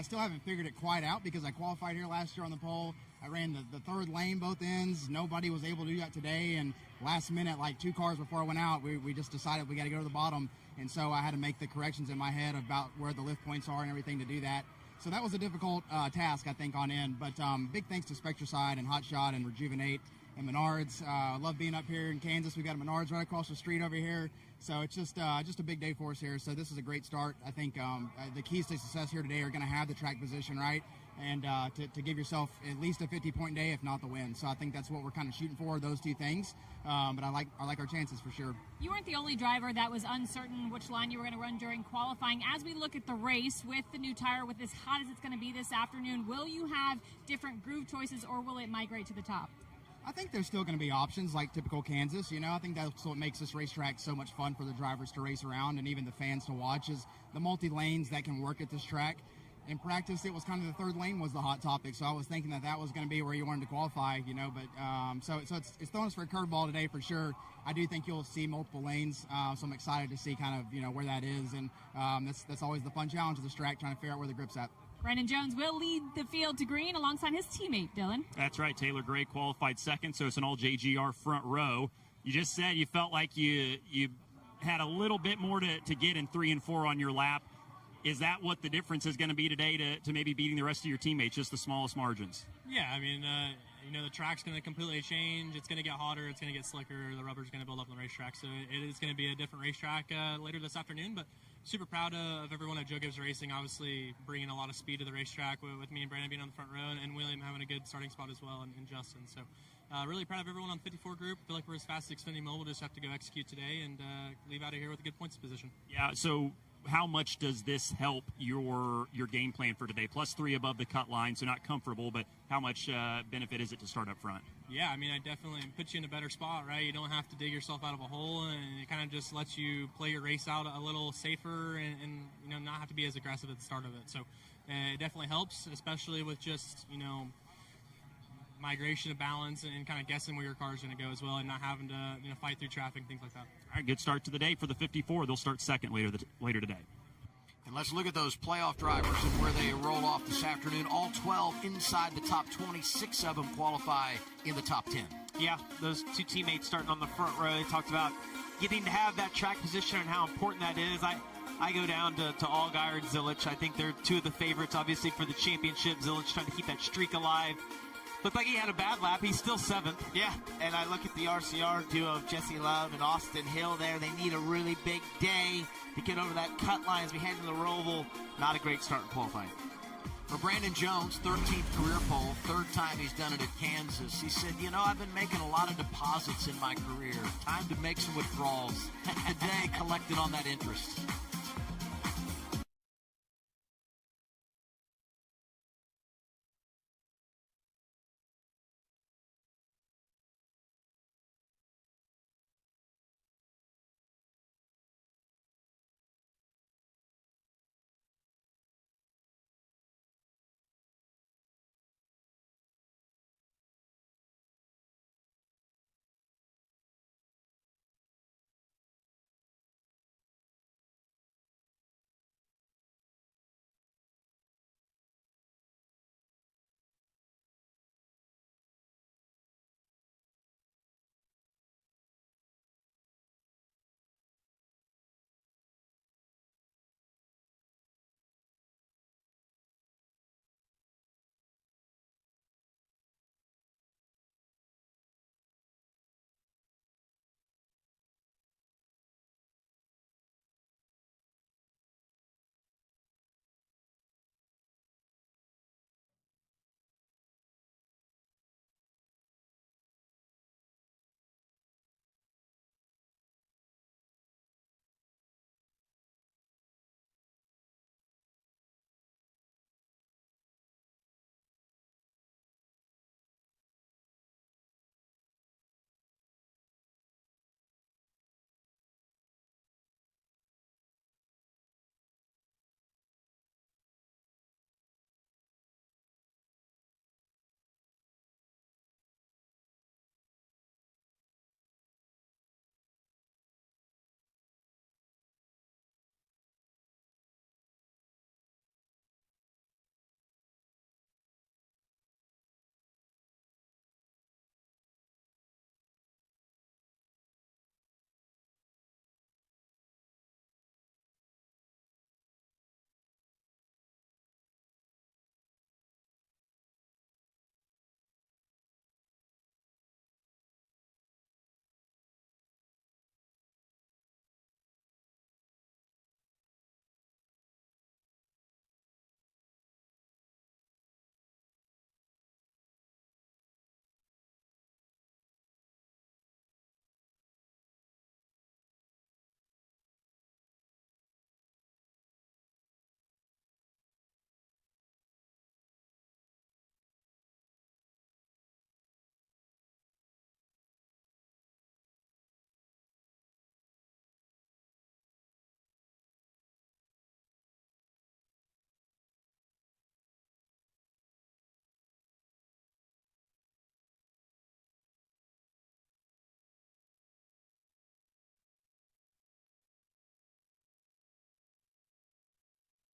still haven't figured it quite out because I qualified here last year on the pole. I ran the 3rd lane both ends. Nobody was able to do that today, and last minute, like 2 cars before I went out, we just decided we got to go to the bottom, and so I had to make the corrections in my head about where the lift points are and everything to do that. So that was a difficult task, I think, on end, but big thanks to Spectracide and Hotshot and Rejuvenate and Menards. Love being up here in Kansas. We got a Menards right across the street over here. So it's just a big day for us here. So this is a great start. I think the keys to success here today are going to have the track position right and to give yourself at least a 50-point day, if not the win. So I think that's what we're kind of shooting for, those 2 things. But I like our chances for sure. You weren't the only driver that was uncertain which line you were going to run during qualifying. As we look at the race with the new tire, with as hot as it's going to be this afternoon, will you have different groove choices or will it migrate to the top? I think there's still going to be options like typical Kansas. You know, I think that's what makes this racetrack so much fun for the drivers to race around and even the fans to watch is the multi-lanes that can work at this track. In practice, it was kind of the 3rd lane was the hot topic, so I was thinking that was going to be where you wanted to qualify, you know, but so it's throwing us for a curveball today for sure. I do think you'll see multiple lanes, so I'm excited to see kind of, you know, where that is, and that's always the fun challenge of this track, trying to figure out where the grip's at. Brandon Jones will lead the field to green alongside his teammate, Dylan. That's right. Taylor Gray qualified 2nd, so it's an all JGR front row. You just said you felt like you had a little bit more to get in 3 and 4 on your lap. Is that what the difference is going to be today to maybe beating the rest of your teammates, just the smallest margins? Yeah, I mean, you know, the track's going to completely change. It's going to get hotter. It's going to get slicker. The rubber's going to build up on the racetrack. So it is going to be a different racetrack later this afternoon. But super proud of everyone at Joe Gibbs Racing, obviously bringing a lot of speed to the racetrack with me and Brandon being on the front row and William having a good starting spot as well and Justin. So really proud of everyone on 54 group. Feel like we're as fast as Xfinity Mobile. Just have to go execute today and leave out of here with a good points position. Yeah, so how much does this help your game plan for today? +3 above the cut line, so not comfortable, but how much benefit is it to start up front? Yeah, I mean, I definitely put you in a better spot, right? You don't have to dig yourself out of a hole, and it kind of just lets you play your race out a little safer and you know, not have to be as aggressive at the start of it. So it definitely helps, especially with just, you know, migration of balance and kind of guessing where your car is going to go as well, and not having to fight through traffic and things like that. All right, good start to the day for the 54. They'll start second later today. And let's look at those playoff drivers and where they roll off this afternoon. All 12 inside the top 20. 6 of them qualify in the top 10. Yeah, those two teammates starting on the front row. They talked about getting to have that track position and how important that is. I go down to Allgaier and Zilich. I think they're two of the favorites, obviously, for the championship. Zilich trying to keep that streak alive. Looked like he had a bad lap. He's still 7th. Yeah, and I look at the RCR duo of Jesse Love and Austin Hill there. They need a really big day to get over that cut line as we head into the Roval. Not a great start in qualifying. For Brandon Jones, 13th career pole, 3rd time he's done it at Kansas. He said, I've been making a lot of deposits in my career. Time to make some withdrawals. Today, collected on that interest.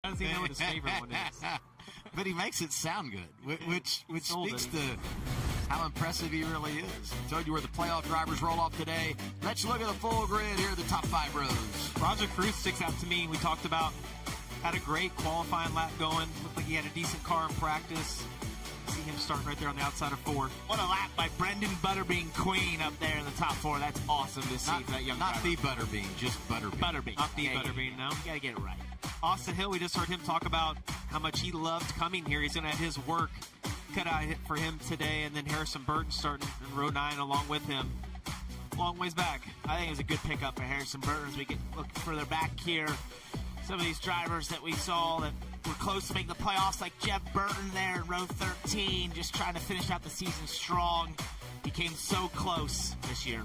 I don't even know what his favorite one is. But he makes it sound good, which speaks to how impressive he really is. Told you where the playoff drivers roll off today. Let's look at the full grid. Here are the top 5 rows. Roger Cruz sticks out to me. We talked about had a great qualifying lap going. Looked like he had a decent car in practice. See him starting right there on the outside of 4. What a lap by Brendan Butterbean Queen up there in the top 4. That's awesome to see for that young driver. Not the Butterbean, just Butterbean. Butterbean. Not the Butterbean, no. You got to get it right. Austin Hill, we just heard him talk about how much he loved coming here. He's going to have his work cut out for him today, and then Harrison Burton starting in row 9 along with him. Long ways back. I think it was a good pickup for Harrison Burton as we get looking further back here. Some of these drivers that we saw that were close to making the playoffs, like Jeff Burton there in row 13, just trying to finish out the season strong. He came so close this year.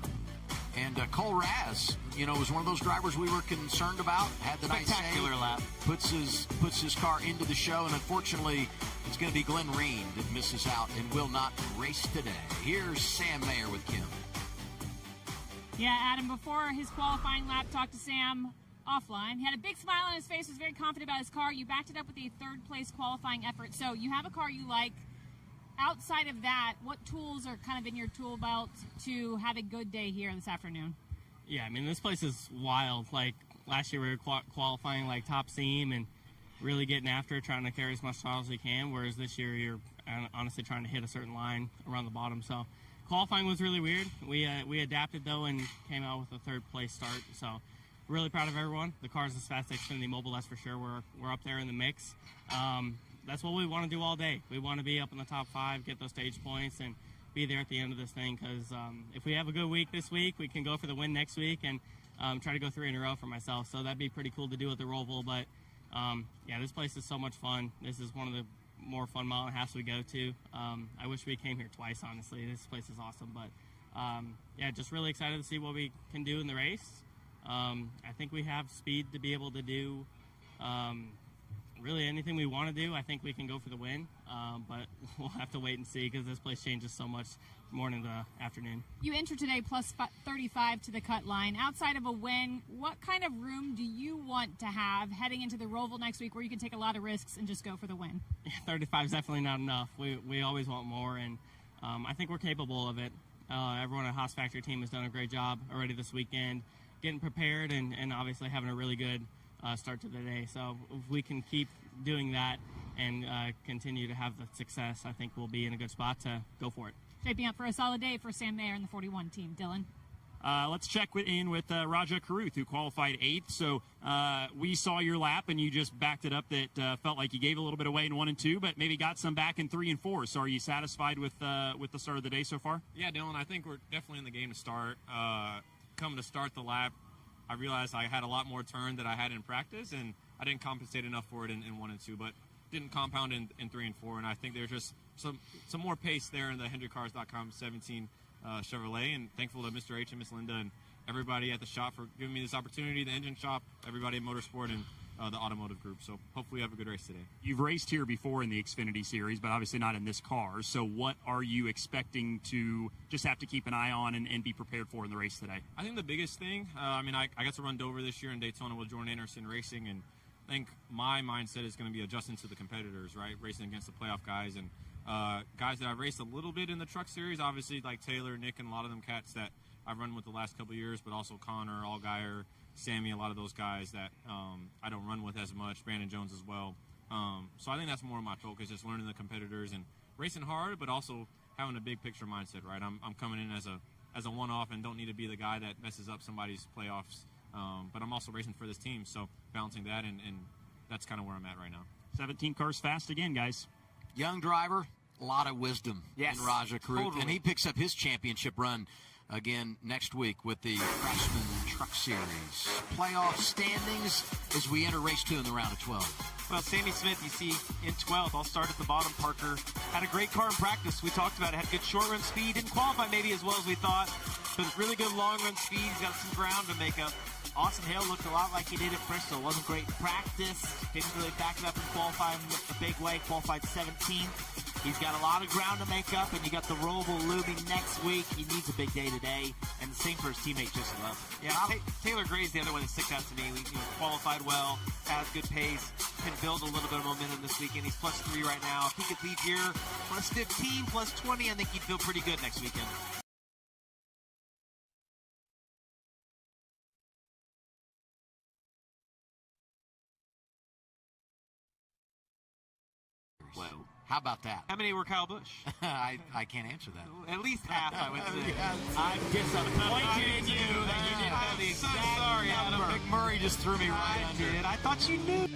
And Cole Raz, was one of those drivers we were concerned about. Had the nice Spectacular lap. Puts his car into the show, and unfortunately, it's going to be Glenn Reen that misses out and will not race today. Here's Sam Mayer with Kim. Yeah, Adam, before his qualifying lap, talked to Sam offline. He had a big smile on his face, was very confident about his car. You backed it up with a third-place qualifying effort. So you have a car you like. Outside of that, what tools are kind of in your tool belt to have a good day here this afternoon? Yeah, I mean, this place is wild. Like, last year we were qualifying, like, top seam and really getting after it, trying to carry as much throttle as we can, whereas this year you're honestly trying to hit a certain line around the bottom. So qualifying was really weird. We adapted, though, and came out with a third-place start. So really proud of everyone. The car's as fast as Xfinity Mobile, that's for sure. We're up there in the mix. That's what we want to do all day. We want to be up in the top 5, get those stage points, and be there at the end of this thing. Because if we have a good week this week, we can go for the win next week and try to go 3 in a row for myself. So that'd be pretty cool to do at the Roval. But yeah, this place is so much fun. This is one of the more fun mile and a halves we go to. I wish we came here twice, honestly. This place is awesome. But yeah, just really excited to see what we can do in the race. I think we have speed to be able to do really anything we want to do. I think we can go for the win, but we'll have to wait and see because this place changes so much from morning to afternoon. You entered today plus 35 to the cut line. Outside of a win, what kind of room do you want to have heading into the Roval next week where you can take a lot of risks and just go for the win? Yeah, 35 is definitely not enough. We always want more, and I think we're capable of it. Everyone at Haas Factory team has done a great job already this weekend, getting prepared and obviously having a really good start to the day. So if we can keep doing that and continue to have the success, I think we'll be in a good spot to go for it. Shaping up for a solid day for Sam Mayer and the 41 team. Dylan? Let's check in with Raja Karuth, who qualified 8th. So we saw your lap, and you just backed it up. That felt like you gave a little bit away in 1 and 2, but maybe got some back in 3 and 4. So are you satisfied with the start of the day so far? Yeah, Dylan, I think we're definitely in the game to start. Coming to start the lap, I realized I had a lot more turn than I had in practice, and I didn't compensate enough for it in 1 and 2, but didn't compound in 3 and 4, and I think there's just some more pace there in the HendrickCars.com 17 Chevrolet, and thankful to Mr. H and Miss Linda and everybody at the shop for giving me this opportunity, the engine shop, everybody at Motorsport, and the automotive group. So hopefully we have a good race today. You've raced here before in the Xfinity Series, but obviously not in this car. So what are you expecting to just have to keep an eye on and be prepared for in the race today? I think the biggest thing, I got to run Dover this year in Daytona with Jordan Anderson Racing, and I think my mindset is going to be adjusting to the competitors, right? Racing against the playoff guys and guys that I've raced a little bit in the truck series, obviously like Taylor, Nick, and a lot of them cats that I've run with the last couple of years, but also Connor, Allgaier, Sammy, a lot of those guys that I don't run with as much, Brandon Jones as well. So I think that's more of my focus, just learning the competitors and racing hard, but also having a big picture mindset, right? I'm coming in as a one-off and don't need to be the guy that messes up somebody's playoffs, but I'm also racing for this team, so balancing that, and that's kind of where I'm at right now. 17 cars fast again, guys. Young driver, a lot of wisdom in Raja Karuth, totally. and he picks up his championship run again next week with the Craftsman Truck Series. Playoff standings as we enter race 2 in the round of 12. Well, Sammy Smith, you see, in 12th. I'll start at the bottom. Parker had a great car in practice. We talked about it. Had good short run speed. Didn't qualify maybe as well as we thought, but really good long run speed. He's got some ground to make up. Austin Hale looked a lot like he did at Bristol. Wasn't great in practice. Didn't really back it up in qualifying a big way. Qualified 17th. He's got a lot of ground to make up, and you got the Roval looming next week. He needs a big day today, and the same for his teammate, Justin Love. Yeah, Taylor Gray's the other one that sticks out to me. He qualified well, has good pace, can build a little bit of momentum this weekend. He's +3 right now. If he could leave here +15, +20, I think he'd feel pretty good next weekend. Whoa. How about that? How many were Kyle Busch? I can't answer that. At least half, I would say. I'm disappointed in you that you didn't know the exact sorry, number. Adam. McMurray just threw me right under. I thought you knew.